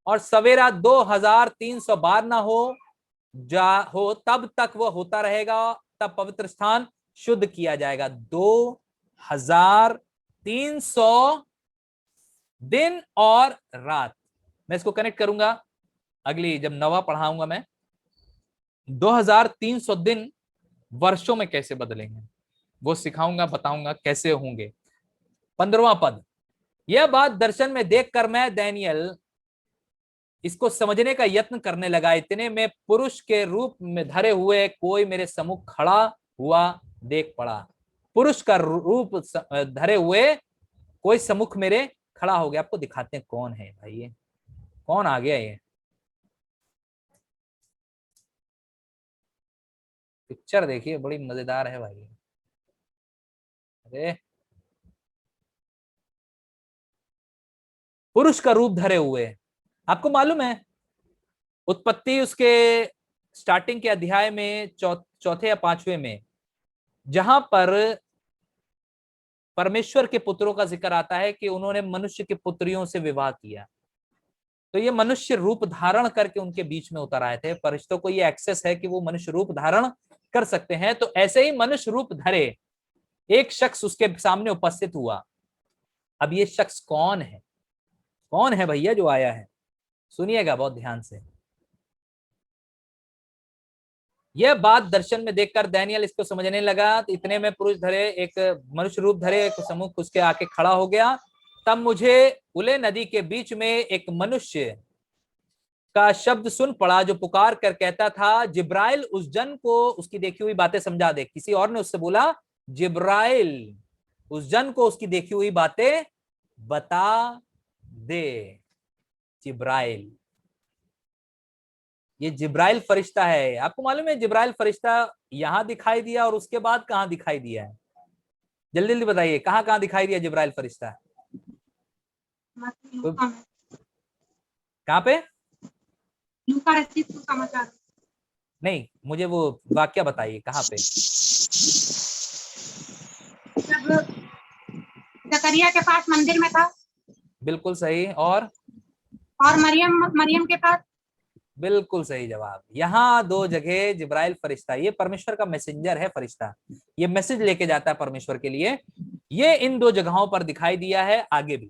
और सवेरा 2300 बार ना हो तब तक वह होता रहेगा, तब पवित्र स्थान शुद्ध किया जाएगा। 2300 दिन और रात। मैं इसको कनेक्ट करूंगा अगली जब नवा पढ़ाऊंगा मैं। 2300 दिन वर्षों में कैसे बदलेंगे वो सिखाऊंगा, बताऊंगा कैसे होंगे। 15वां पद, यह बात दर्शन में देखकर मैं दानियल इसको समझने का यत्न करने लगा। इतने में पुरुष के रूप में धरे हुए कोई मेरे सम्मुख खड़ा हुआ देख पड़ा। पुरुष का रूप धरे हुए कोई सम्मुख मेरे खड़ा हो गया। आपको दिखाते हैं कौन है भाई, ये कौन आ गया? ये पिक्चर देखिए, बड़ी मजेदार है भाई। अरे, पुरुष का रूप धरे हुए, आपको मालूम है उत्पत्ति उसके स्टार्टिंग के अध्याय में चौथे या 5वें में, जहां पर परमेश्वर के पुत्रों का जिक्र आता है कि उन्होंने मनुष्य की पुत्रियों से विवाह किया, तो ये मनुष्य रूप धारण करके उनके बीच में उतर आए थे। फरिश्तों को ये एक्सेस है कि वो मनुष्य रूप धारण कर सकते हैं। तो ऐसे ही मनुष्य रूप धरे एक शख्स उसके सामने उपस्थित हुआ। अब ये शख्स कौन है? कौन है भैया जो आया है? सुनिएगा बहुत ध्यान से। यह बात दर्शन में देखकर दानियल इसको समझने लगा। तो इतने में पुरुष धरे एक मनुष्य रूप धरे एक सम्मुख उसके आके खड़ा हो गया। तब मुझे उले नदी के बीच में एक मनुष्य का शब्द सुन पड़ा जो पुकार कर कहता था, जिब्राइल उस जन को उसकी देखी हुई बातें समझा दे। किसी और ने उससे बोला, जिब्राइल उस जन को उसकी देखी हुई बातें बता दे। जिब्राइल, ये जिब्राइल फरिश्ता है। आपको मालूम है जिब्राइल फरिश्ता यहां दिखाई दिया और उसके बाद कहां दिखाई दिया है? जल्दी जल्दी बताइए, कहां कहां दिखाई दिया जिब्राइल फरिश्ता? कहां पे? लूका रचित सुसमाचार। नहीं, मुझे वो वाक्य बताइए कहां पे। जब जकरिया के पास मंदिर में था। बिल्कुल सही। और मरियम मरियम के पास। बिल्कुल सही जवाब। यहाँ दो जगह जिब्राइल फरिश्ता, ये परमेश्वर का मैसेंजर है फरिश्ता, ये मैसेज लेके जाता है परमेश्वर के लिए। ये इन दो जगहों पर दिखाई दिया है, आगे भी।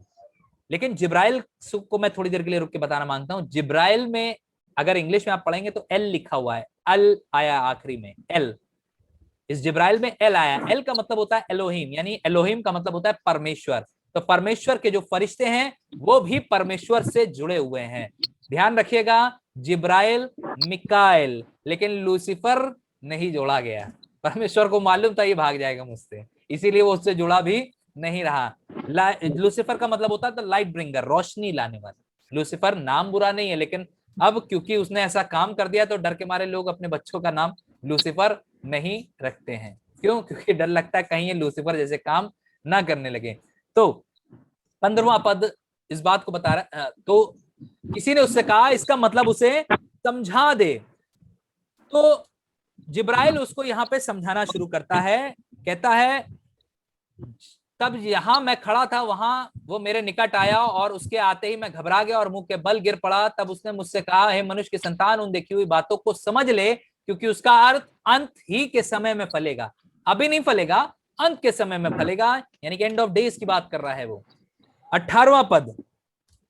लेकिन जिब्राइल को मैं थोड़ी देर के लिए रुक के बताना मांगता हूं। जिब्राइल में अगर इंग्लिश में आप पढ़ेंगे तो एल लिखा हुआ है, अल आया आखिरी में, एल। इस जिब्राइल में एल आया। एल का मतलब होता है एलोहिम, यानी एलोहिम का मतलब होता है परमेश्वर। तो परमेश्वर के जो फरिश्ते हैं वो भी परमेश्वर से जुड़े हुए हैं। ध्यान रखिएगा, जिब्राइल, मिकाएल, लेकिन लूसीफर नहीं जोड़ा गया। परमेश्वर को मालूम था ये भाग जाएगा मुझसे, इसीलिए वो उससे जुड़ा भी नहीं रहा। लूसीफर का मतलब होता है लाइट ब्रिंगर, रोशनी लाने वाला। लूसीफर नाम बुरा नहीं है, लेकिन अब क्योंकि उसने ऐसा काम कर दिया तो डर के मारे लोग अपने बच्चों का नाम लूसीफर नहीं रखते हैं। क्यों? क्योंकि डर लगता है कहीं ये लूसीफर जैसे काम ना करने लगे। तो 15वां पद इस बात को बता रहा। तो किसी ने उससे कहा इसका मतलब उसे समझा दे। तो जिब्राइल उसको यहां पे समझाना शुरू करता है। कहता है, तब यहां मैं खड़ा था, वहां वो मेरे निकट आया और उसके आते ही मैं घबरा गया और मुंह के बल गिर पड़ा। तब उसने मुझसे कहा, हे मनुष्य की संतान, उन देखी हुई बातों को समझ ले, क्योंकि उसका अर्थ अंत ही के समय में फलेगा। अभी नहीं फलेगा, अंत के समय में फलेगा, यानी कि एंड ऑफ डेज की बात कर रहा है वो। 18वां पद,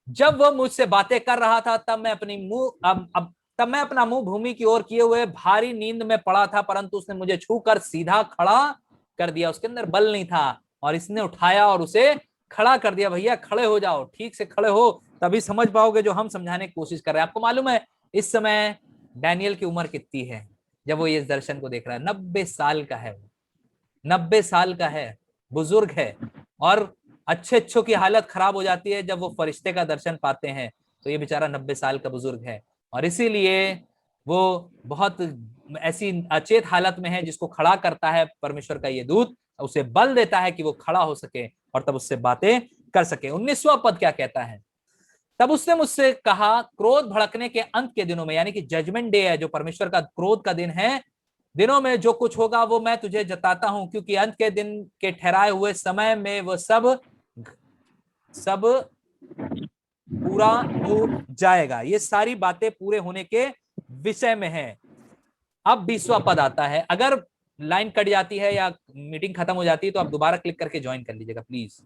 जब वह मुझसे बातें कर रहा था तब मैं अपना मुंह भूमि की ओर किए हुए भारी नींद में पड़ा था, परंतु उसने मुझे छूकर सीधा खड़ा कर दिया। उसके अंदर बल नहीं था और इसने उठाया और उसे खड़ा कर दिया। भैया खड़े हो जाओ, ठीक से खड़े हो, तभी समझ पाओगे जो हम समझाने की कोशिश कर रहे हैं। आपको मालूम है इस समय डैनियल की उम्र कितनी है जब वो ये दर्शन को देख रहा है? 90 साल का है। 90 साल का है, बुजुर्ग है। और अच्छों की हालत खराब हो जाती है जब वो फरिश्ते का दर्शन पाते हैं। तो ये बेचारा 90 साल का बुजुर्ग है और इसीलिए वो बहुत ऐसी अचेत हालत में है, जिसको खड़ा करता है परमेश्वर का ये दूत, उसे बल देता है कि वो खड़ा हो सके और तब उससे बातें कर सके। 19वां पद क्या कहता है? तब उसने मुझसे कहा, क्रोध भड़कने के अंत के दिनों में, यानी कि जजमेंट डे है, जो परमेश्वर का क्रोध का दिन है, दिनों में जो कुछ होगा वो मैं तुझे जताता हूं, क्योंकि अंत के दिन के ठहराए हुए समय में वो सब पूरा हो जाएगा। ये सारी बातें पूरे होने के विषय में है। अब 20वां पद आता है। अगर लाइन कट जाती है या मीटिंग खत्म हो जाती है तो आप दोबारा क्लिक करके ज्वाइन कर लीजिएगा प्लीज।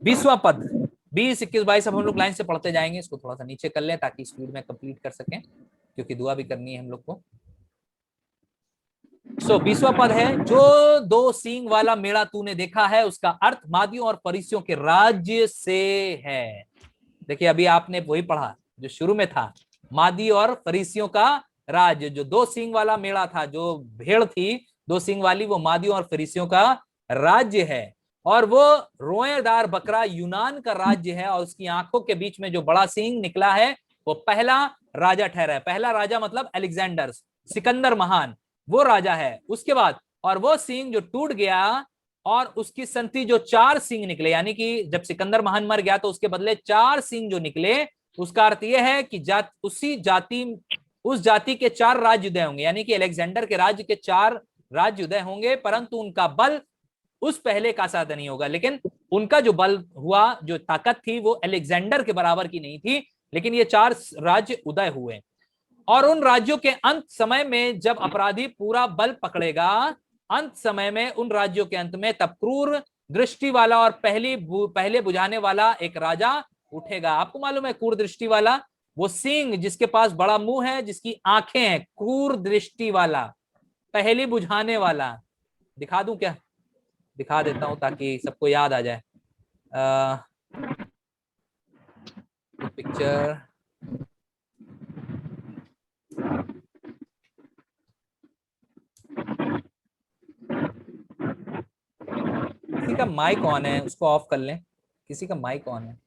20वां पद, 20, 21, 22 अब हम लोग लाइन से पढ़ते जाएंगे। इसको थोड़ा सा नीचे कर लें ताकि स्पीड में कंप्लीट कर सकें, क्योंकि दुआ भी करनी है हम लोग को। 20वां पद है, जो दो सींग वाला मेढ़ा तूने देखा है उसका अर्थ मादियों और फरीसियों के राज्य से है। देखिए अभी आपने वही पढ़ा जो शुरू में था, मादी और फरीसियों का राज्य। जो दो सींग वाला मेढ़ा था, जो भेड़ थी दो सींग वाली, वो मादियों और फरीसियों का राज्य है। और वो रोएदार बकरा यूनान का राज्य है, और उसकी आंखों के बीच में जो बड़ा सींग निकला है वो पहला राजा ठहरा है। पहला राजा मतलब अलेक्जेंडर, सिकंदर महान, वो राजा है। उसके बाद और वो सींग जो टूट गया और उसकी संति जो 4 सींग निकले, यानी कि जब सिकंदर महान मर गया तो उसके बदले 4 सींग जो निकले, उसका अर्थ यह है कि उस जाति के 4 राज्य उदय होंगे, यानी कि अलेक्जेंडर के राज्य के 4 राज्य उदय होंगे, परंतु उनका बल उस पहले का साथ नहीं होगा। लेकिन उनका जो बल हुआ, जो ताकत थी, वो अलेक्जेंडर के बराबर की नहीं थी, लेकिन ये 4 राज्य उदय हुए। और उन राज्यों के अंत समय में जब अपराधी पूरा बल पकड़ेगा, अंत समय में उन राज्यों के अंत में, तब क्रूर दृष्टि वाला और पहले बुझाने वाला एक राजा उठेगा। आपको मालूम है क्रूर दृष्टि वाला वो सिंह जिसके पास बड़ा मुंह है, जिसकी आंखें हैं, क्रूर दृष्टि वाला, पहेली बुझाने वाला। दिखा दूं क्या? दिखा देता हूं ताकि सबको याद आ जाए। पिक्चर, किसी का माइक ऑन है, उसको ऑफ कर लें। किसी का माइक ऑन है।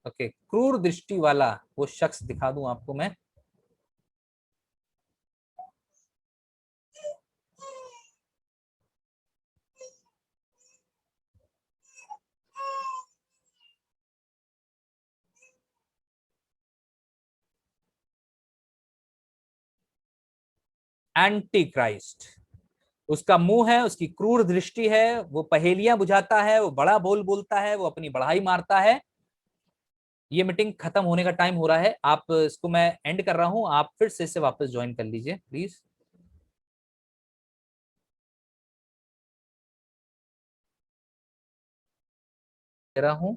ओके, क्रूर दृष्टि वाला वो शख्स दिखा दूं आपको मैं। एंटी क्राइस्ट, उसका मुंह है, उसकी क्रूर दृष्टि है, वो पहेलियां बुझाता है, वो बड़ा बोल बोलता है, वो अपनी बढ़ाई मारता है। ये मीटिंग खत्म होने का टाइम हो रहा है, आप इसको मैं एंड कर रहा हूं, आप फिर से इसे वापस ज्वाइन कर लीजिए प्लीज। कर रहा हूं,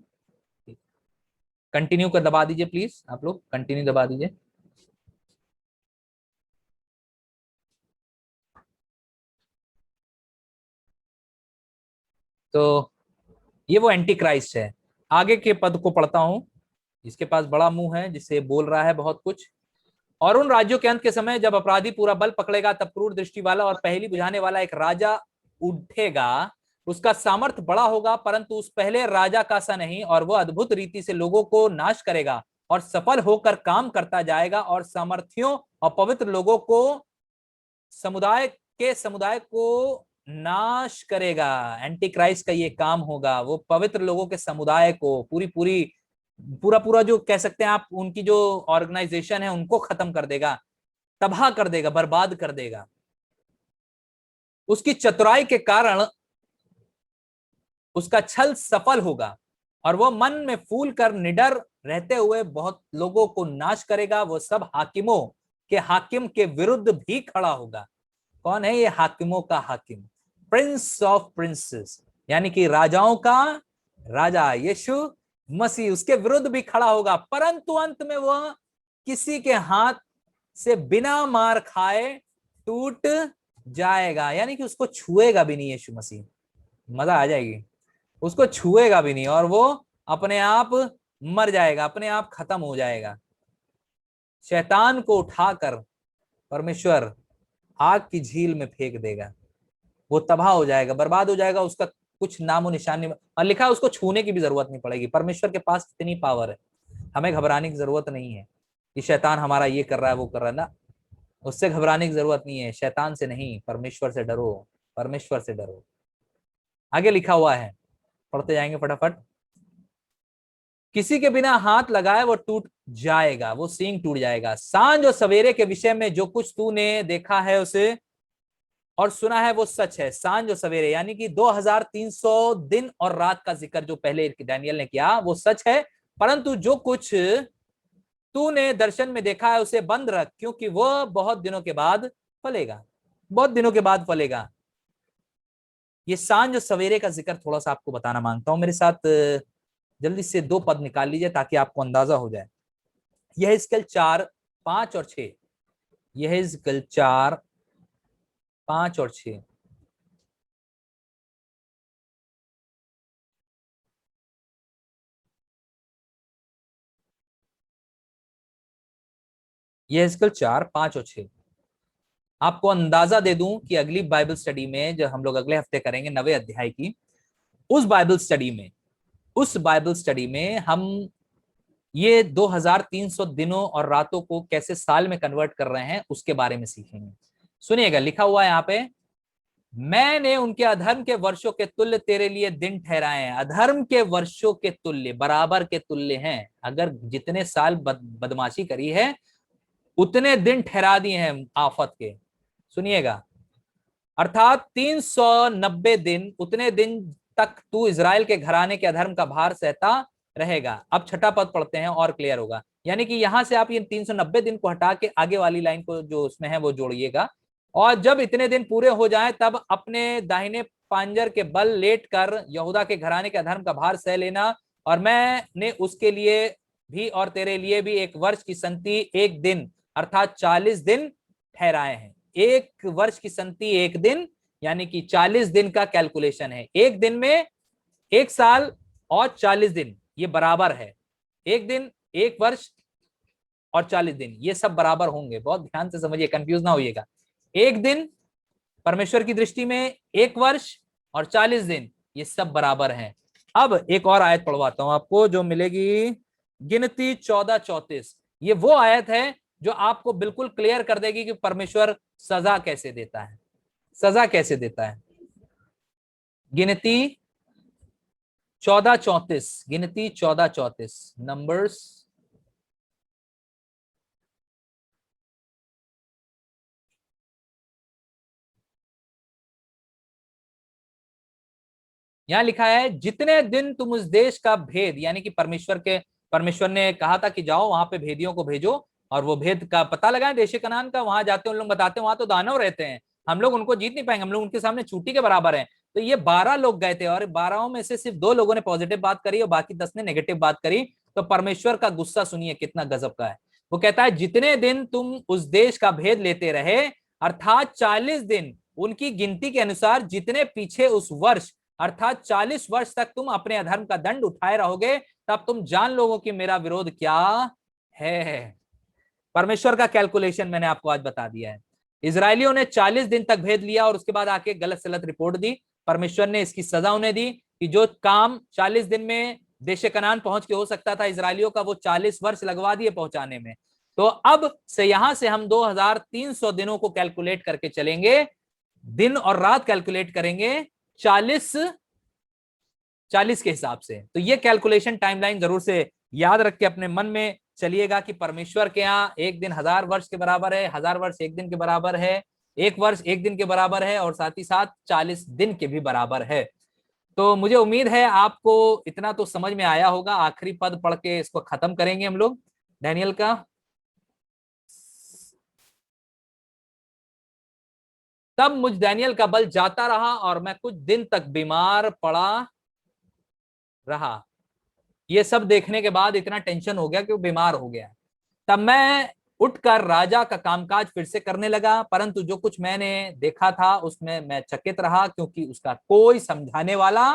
कंटिन्यू कर दबा दीजिए प्लीज, आप लोग कंटिन्यू दबा दीजिए। तो ये वो एंटी क्राइस्ट है। आगे के पद को पढ़ता हूं। जिसके पास बड़ा मुंह है, जिसे बोल रहा है बहुत कुछ। और उन राज्यों के अंत के समय जब अपराधी पूरा बल पकड़ेगा, तब क्रूर दृष्टि वाला और पहेली बुझाने वाला एक राजा उठेगा। उसका सामर्थ्य बड़ा होगा, परंतु उस पहले राजा का सा नहीं, और वह अद्भुत रीति से लोगों को नाश करेगा और सफल होकर काम करता जाएगा, और सामर्थियों और पवित्र लोगों को, समुदाय को नाश करेगा। एंटी क्राइस्ट का ये काम होगा, वो पवित्र लोगों के समुदाय को, पूरी पूरी पूरा पूरा जो कह सकते हैं आप, उनकी जो ऑर्गेनाइजेशन है उनको खत्म कर देगा, तबाह कर देगा, बर्बाद कर देगा। उसकी चतुराई के कारण उसका छल सफल होगा, और वह मन में फूल कर निडर रहते हुए बहुत लोगों को नाश करेगा। वो सब हाकिमों के हाकिम के विरुद्ध भी खड़ा होगा। कौन है ये हाकिमों का हाकिम? प्रिंस ऑफ प्रिंसेस, यानी कि राजाओं का राजा यीशु मसीह, उसके विरुद्ध भी खड़ा होगा, परंतु अंत में वह किसी के हाथ से बिना मार खाए टूट जाएगा। यानी कि उसको छुएगा भी नहीं यीशु मसीह। मजा आ जाएगी। उसको छुएगा भी नहीं, और वो अपने आप मर जाएगा, अपने आप खत्म हो जाएगा। शैतान को उठाकर परमेश्वर आग की झील में फेंक देगा। वो तबाह हो जाएगा, बर्बाद हो जाएगा, उसका कुछ नामो निशान नहीं। और लिखा है उसको छूने की भी जरूरत नहीं पड़ेगी। परमेश्वर के पास इतनी पावर है, हमें घबराने की जरूरत नहीं है कि शैतान हमारा ये कर रहा है वो कर रहा है ना। उससे घबराने की जरूरत नहीं है, शैतान से नहीं, परमेश्वर से डरो, परमेश्वर से डरो। आगे लिखा हुआ है, पढ़ते जाएंगे फटाफट। किसी के बिना हाथ लगाए वो टूट जाएगा, वो सींग टूट जाएगा। सांझ और सवेरे के विषय में जो कुछ तूने देखा है उसे और सुना है वो सच है। सांझ और सवेरे यानी कि 2300 दिन और रात का जिक्र जो पहले डैनियल ने किया वो सच है, परंतु जो कुछ तूने दर्शन में देखा है उसे बंद रख, क्योंकि वह बहुत दिनों के बाद फलेगा, बहुत दिनों के बाद फलेगा। ये सांझ और सवेरे का जिक्र थोड़ा सा आपको बताना मांगता हूं, मेरे साथ जल्दी से 2 पद निकाल लीजिए ताकि आपको अंदाजा हो जाए। यह स्केल 4, 5 और 6, यह स्केल 4, 5 और 6। यह स्केल 4, 5 और 6। आपको अंदाजा दे दूं कि अगली बाइबल स्टडी में जो हम लोग अगले हफ्ते करेंगे 9वें अध्याय की, उस बाइबल स्टडी में, हम ये 2300 दिनों और रातों को कैसे साल में कन्वर्ट कर रहे हैं उसके बारे में सीखेंगे। सुनिएगा, लिखा हुआ है यहाँ पे, मैंने उनके अधर्म के वर्षों के तुल्य तेरे लिए दिन ठहराए हैं। अधर्म के वर्षों के तुल्य, बराबर के तुल्य हैं। अगर जितने साल बदमाशी करी है उतने दिन ठहरा दिए हैं आफत के। सुनिएगा, अर्थात 390 दिन, उतने दिन तक तू इजराइल के घराने के अधर्म का भार सहता रहेगा। अब छठा पद पढ़ते हैं और क्लियर होगा। यानी कि यहां से आप ये 390 दिन को हटा के आगे वाली लाइन को जो उसमें है वो जोड़िएगा। और जब इतने दिन पूरे हो जाएं तब अपने दाहिने पांजर के बल लेट कर यहूदा के घराने के अधर्म का भार सह लेना, और मैंने उसके लिए भी और तेरे लिए भी एक वर्ष की संति एक दिन अर्थात 40 दिन ठहराए हैं। एक वर्ष की संति एक दिन यानी कि 40 दिन का कैलकुलेशन है। एक दिन में एक साल और 40 दिन ये बराबर है। एक दिन, एक वर्ष और 40 दिन ये सब बराबर होंगे। बहुत ध्यान से समझिए, कंफ्यूज ना होइएगा। एक दिन परमेश्वर की दृष्टि में एक वर्ष और 40 दिन ये सब बराबर हैं। अब एक और आयत पढ़वाता हूं आपको जो मिलेगी गिनती 14:34। ये वो आयत है जो आपको बिल्कुल क्लियर कर देगी कि परमेश्वर सजा कैसे देता है। सजा कैसे देता है। गिनती 14:34, गिनती 14:34 नंबर्स। यहां लिखा है जितने दिन तुम उस देश का भेद यानी कि परमेश्वर ने कहा था कि जाओ वहां पे भेदियों को भेजो और वो भेद का पता लगाएं देश कनान का। वहां जाते हैं उन लोग बताते हैं वहां तो दानव रहते हैं, हम लोग उनको जीत नहीं पाएंगे, हम लोग उनके सामने चूटी के बराबर हैं। तो ये 12 लोग गए थे और 12 में से सिर्फ 2 लोगों ने पॉजिटिव बात करी और बाकी 10 ने नेगेटिव बात करी। तो परमेश्वर का गुस्सा सुनिए कितना गजब का है। वो कहता है जितने दिन तुम उस देश का भेद लेते रहे अर्थात 40 दिन उनकी गिनती के अनुसार जितने पीछे उस वर्ष अर्थात 40 वर्ष तक तुम अपने अधर्म का दंड उठाए रहोगे तब तुम जान लोगे कि मेरा विरोध क्या है। परमेश्वर का कैलकुलेशन मैंने आपको आज बता दिया है। इजरायलियों ने 40 दिन तक भेद लिया और उसके बाद आके गलत सलत रिपोर्ट दी। परमेश्वर ने इसकी सजा उन्हें दी कि जो काम 40 दिन में देश कनान पहुंच के हो सकता था इजरायलियों का वो 40 वर्ष लगवा दिए पहुंचाने में। तो अब से यहां से हम 2300 दिनों को कैलकुलेट करके चलेंगे, दिन और रात कैलकुलेट करेंगे 40 के हिसाब से। तो ये कैलकुलेशन टाइमलाइन जरूर से याद रख के अपने मन में चलिएगा कि परमेश्वर के यहाँ एक दिन 1000 वर्ष के बराबर है, 1000 वर्ष एक दिन के बराबर है, एक वर्ष एक दिन के बराबर है और साथ ही साथ 40 दिन के भी बराबर है। तो मुझे उम्मीद है आपको इतना तो समझ में आया होगा। आखिरी पद पढ़ के इसको खत्म करेंगे हम लोग डैनियल का। तब मुझ डैनियल का बल जाता रहा और मैं कुछ दिन तक बीमार पड़ा रहा। ये सब देखने के बाद इतना टेंशन हो गया कि वो बीमार हो गया। तब मैं उठकर राजा का कामकाज फिर से करने लगा, परंतु जो कुछ मैंने देखा था उसमें मैं चकित रहा क्योंकि उसका कोई समझाने वाला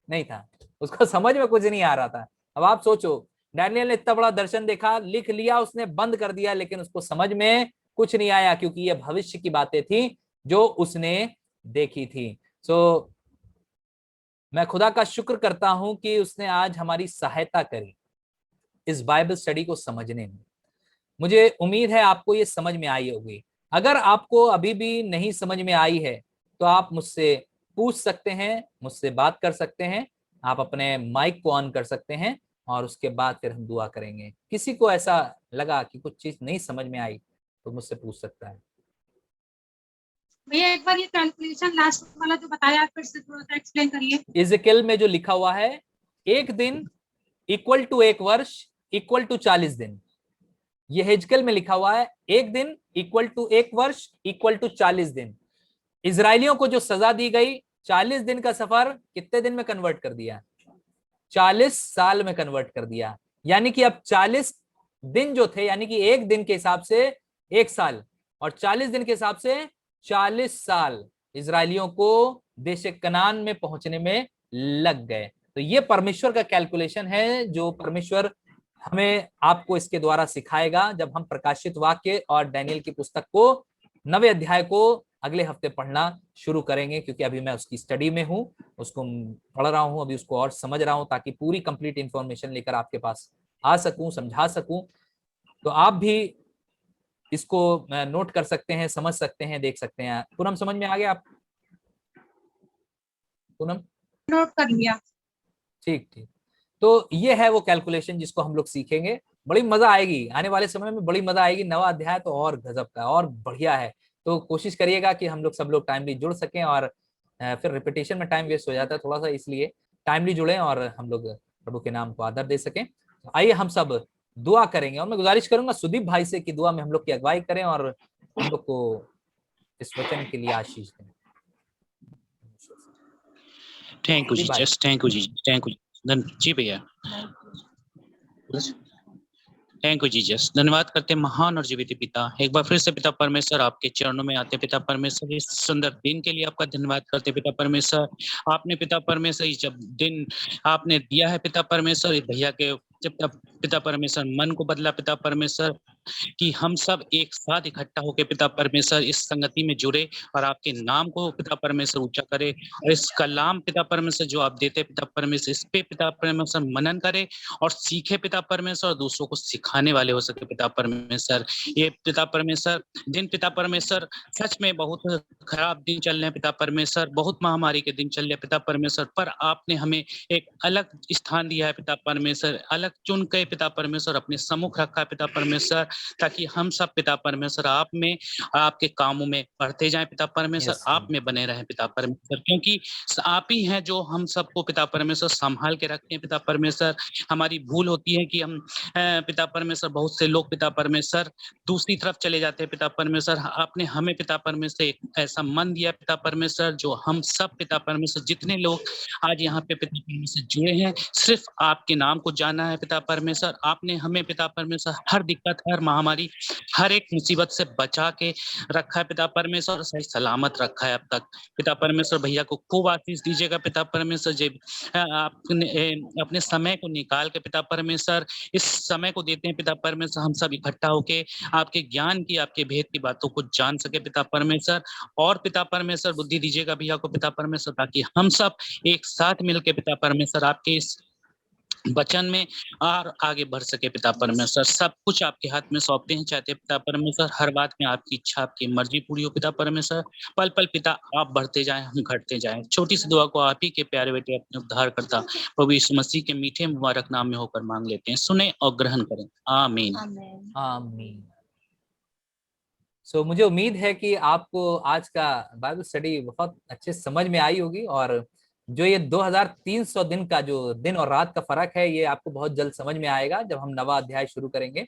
नहीं था। उसको समझ में कुछ नहीं आ रहा था। अब आप सोचो, डैनियल ने इतना बड़ा दर्शन देखा, लिख लिया, उसने बंद कर दिया, लेकिन उसको समझ में कुछ नहीं आया क्योंकि ये भविष्य की बातें थी जो उसने देखी थी। सो मैं खुदा का शुक्र करता हूं कि उसने आज हमारी सहायता करी इस बाइबल स्टडी को समझने में। मुझे उम्मीद है आपको ये समझ में आई होगी। अगर आपको अभी भी नहीं समझ में आई है तो आप मुझसे पूछ सकते हैं, मुझसे बात कर सकते हैं। आप अपने माइक को ऑन कर सकते हैं और उसके बाद फिर हम दुआ करेंगे। किसी को ऐसा लगा कि कुछ चीज नहीं समझ में आई तो मुझसे पूछ सकता है। भैया एक बार ये कैलकुलेशन लास्ट वाला जो बताया फिर से थोड़ा सा एक्सप्लेन करिए। इज़ेकिएल में जो लिखा हुआ है एक दिन इक्वल टू एक वर्ष इक्वल टू 40 दिन, ये हिजकेल में लिखा हुआ है एक दिन इक्वल टू एक वर्ष इक्वल टू 40 दिन। इजरायलियों को जो सजा दी गई 40 दिन का सफर कितने दिन में कन्वर्ट कर दिया, 40 साल में कन्वर्ट कर दिया। यानी कि अब 40 दिन जो थे यानी कि एक दिन के हिसाब से एक साल और 40 दिन के हिसाब से 40 साल इजरायलियों को देश कनान में पहुंचने में लग गए। तो ये परमेश्वर का कैलकुलेशन है जो परमेश्वर हमें आपको इसके द्वारा सिखाएगा जब हम प्रकाशित वाक्य और डैनियल की पुस्तक को 9वें अध्याय को अगले हफ्ते पढ़ना शुरू करेंगे, क्योंकि अभी मैं उसकी स्टडी में हूं, उसको पढ़ रहा हूं, अभी उसको और समझ रहा हूं ताकि पूरी कंप्लीट इंफॉर्मेशन लेकर आपके पास आ सकूं, समझा सकूं। तो आप भी इसको नोट कर सकते हैं, समझ सकते हैं, देख सकते हैं। पूनम समझ में आ गया आप? पूनम नोट कर लिया। ठीक ठीक। तो ये है वो कैलकुलेशन जिसको हम लोग सीखेंगे। बड़ी मजा आएगी आने वाले समय में, बड़ी मजा आएगी। 9वां अध्याय तो और गजब का और बढ़िया है। तो कोशिश करिएगा कि हम लोग सब लोग टाइमली जुड़ सकें और फिर रिपीटेशन में टाइम वेस्ट हो जाता है थोड़ा सा, इसलिए टाइमली जुड़े और हम लोग प्रभु के नाम को आदर दे सकें। तो आइए हम सब दुआ करेंगे और मैं गुजारिश करूंगा सुदीप भाई से कि दुआ में हम लोग की अगुवाई करें और हम लोग को इस वचन के लिए आशीष दें। Thank you Jesus, thank you Jesus, thank you. जी भैया, थैंक यू जीसस। धन्यवाद करते हैं महान और जीवित पिता। एक बार फिर से पिता परमेश्वर आपके चरणों में आते हैं पिता परमेश्वर, इस सुंदर दिन के लिए आपका धन्यवाद करते हैं पिता परमेश्वर। आपने पिता परमेश्वर इस जब दिन आपने दिया है पिता परमेश्वर, इस भैया के जब पिता परमेश्वर मन को बदला पिता परमेश्वर, कि हम सब एक साथ इकट्ठा होकर पिता परमेश्वर इस संगति में जुड़े और आपके नाम को पिता परमेश्वर ऊंचा करे, और इस कलाम पिता परमेश्वर जो आप देते पिता परमेश्वर, इस पे पिता परमेश्वर मनन करे और सीखे पिता परमेश्वर, दूसरों को सिखाने वाले हो सके पिता परमेश्वर। ये पिता परमेश्वर दिन पिता परमेश्वर सच में बहुत खराब दिन चल रहे हैं पिता परमेश्वर, बहुत महामारी के दिन चल रहे हैं पिता परमेश्वर, पर आपने हमें एक अलग स्थान दिया है पिता परमेश्वर, अलग चुन के पिता परमेश्वर अपने सम्मुख रखा है पिता परमेश्वर, ताकि हम सब पिता परमेश्वर आप में, आपके कामों में बढ़ते जाएं पिता परमेश्वर, आप में बने रहें पिता परमेश्वर, क्योंकि आप ही हैं जो हम सबको पिता परमेश्वर संभाल के रखते हैं पिता परमेश्वर। हमारी भूल होती है कि हम पिता परमेश्वर, बहुत से लोग पिता परमेश्वर दूसरी तरफ चले जाते हैं पिता परमेश्वर। आपने हमें पिता परमेश्वर एक ऐसा मन दिया पिता परमेश्वर, जो हम सब पिता परमेश्वर जितने लोग आज यहाँ पे पिता परमेश्वर जुड़े हैं, सिर्फ आपके नाम को जाना है पिता परमेश्वर। आपने हमें पिता परमेश्वर हर दिक्कत, हर महामारी, हर एक मुसीबत से बचा के रखा है पिता परमेश्वर, सही सलामत रखा है अब तक पिता परमेश्वर। भैया को खूब आशीष दीजिएगा पिता परमेश्वर। जब आपने अपने समय को निकाल के पिता परमेश्वर इस समय को देते हैं पिता परमेश्वर, हम सब इकट्ठा होके आपके ज्ञान की, आपके भेद की बातों को जान सके पिता परमेश्वर। और पिता परमेश्वर बुद्धि दीजिएगा भैया को पिता परमेश्वर, ताकि हम सब एक साथ मिलके पिता परमेश्वर आपके इस वचन में और आगे बढ़ सके पिता परमेश्वर। सब कुछ आपके हाथ में सौंपते हैं, चाहते पिता परमेश्वर हर बात में आपकी इच्छा, आपकी मर्जी पूरी हो पिता परमेश्वर। पल पल पिता आप बढ़ते जाएं, हम घटते जाएं। छोटी सी दुआ को आप ही के प्यारे बेटे अपने उद्धार करता प्रभु यीशु मसीह के मीठे मुबारक नाम में होकर मांग लेते हैं, सुने और ग्रहण करें, आमीन आमीन। सो मुझे उम्मीद है कि आपको आज का बाइबल स्टडी बहुत अच्छे समझ में आई होगी, और जो ये 2300 दिन का जो दिन और रात का फर्क है, ये आपको बहुत जल्द समझ में आएगा जब हम नवा अध्याय शुरू करेंगे।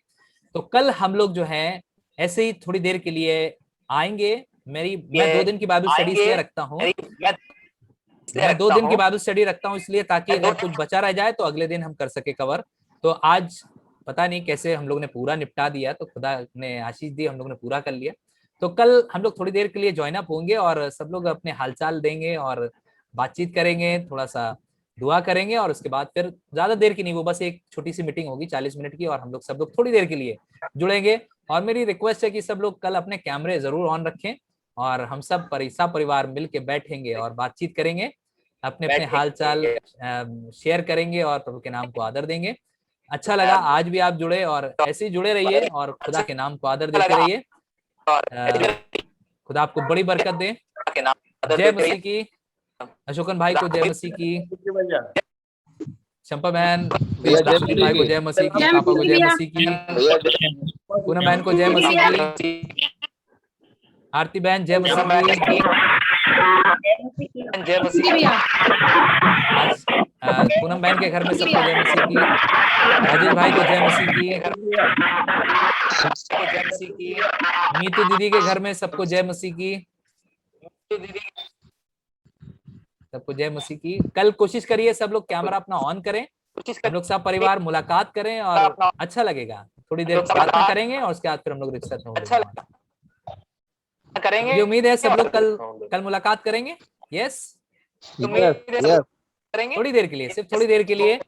तो कल हम लोग जो है ऐसे ही थोड़ी देर के लिए आएंगे। मैं 2 दिन की बाइबल स्टडी इसलिए रखता हूँ, मैं 2 दिन की बाइबल स्टडी रखता हूँ इसलिए ताकि अगर कुछ बचा रह जाए तो अगले दिन हम कर सके कवर। तो आज पता नहीं कैसे हम लोग ने पूरा निपटा दिया, तो खुदा ने आशीष दी, हम लोग ने पूरा कर लिया। तो कल हम लोग थोड़ी देर के लिए ज्वाइन अप होंगे और सब लोग अपने हालचाल देंगे और बातचीत करेंगे, थोड़ा सा दुआ करेंगे, और उसके बाद फिर ज्यादा देर की नहीं, वो बस एक छोटी सी मीटिंग होगी 40 मिनट की, और हम लोग सब लोग थोड़ी देर के लिए जुड़ेंगे। और मेरी रिक्वेस्ट है कि सब लोग कल अपने कैमरे जरूर ऑन रखें, और हम सब परिवार मिल के बैठेंगे और बातचीत करेंगे, अपने अपने हालचाल शेयर करेंगे और प्रभु के नाम को आदर देंगे। अच्छा लगा आज भी आप जुड़े, और ऐसे ही जुड़े रहिए और खुदा के नाम को आदर देते रहिए। खुदा आपको बड़ी बरकत दे। जय मसीह की। अशोकन भाई को जय मसीह की, चंपा बहन भाई को जय मसीह की, पापा को जय मसीह की, पूनम बहन को जय मसीह की, आरती बहन जय मसीह की, जय मसीह। पूनम बहन के घर में सबको जय मसीह की, राजेश भाई को जय मसीह की, नीतू दीदी के घर में सबको जय मसीह की, सबको जय मसीह की। कल कोशिश करिए सब लोग कैमरा अपना ऑन करें, हम लोग सब परिवार मुलाकात करें और अच्छा लगेगा। थोड़ी देर प्रार्थना करेंगे और उसके बाद फिर हम लोग रिश्ते में करेंगे। मुझे उम्मीद है सब लोग कल मुलाकात करेंगे। यस, थोड़ी देर के लिए, सिर्फ थोड़ी देर के लिए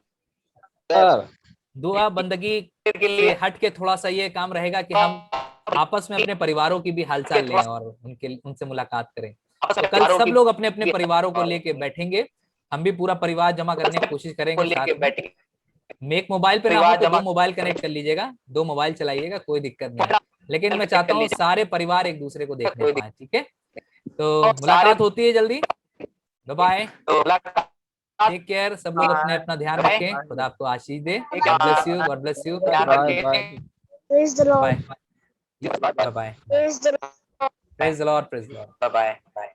दुआ बंदगी से हट के थोड़ा सा ये काम रहेगा कि हम आपस में अपने परिवारों की भी हालचाल लें और उनसे मुलाकात करें। तो कल सब लोग अपने अपने परिवारों को लेके बैठेंगे, हम भी पूरा परिवार जमा करने की कोशिश करेंगे साथ में। मेक मोबाइल पे ना हो तो 2 मोबाइल कनेक्ट कर लीजिएगा, 2 मोबाइल चलाइएगा, कोई दिक्कत नहीं है, लेकिन मैं चाहता हूँ सारे परिवार एक दूसरे को देखने पाए। ठीक है, तो मुलाकात होती है जल्दी। Bye bye, take care. सब लोग अपने अपना ध्यान रखें, खुदा आपको आशीष दे। God bless you, God bless you. Bye bye, praise the Lord, bye bye, praise the Lord, praise the Lord, bye bye.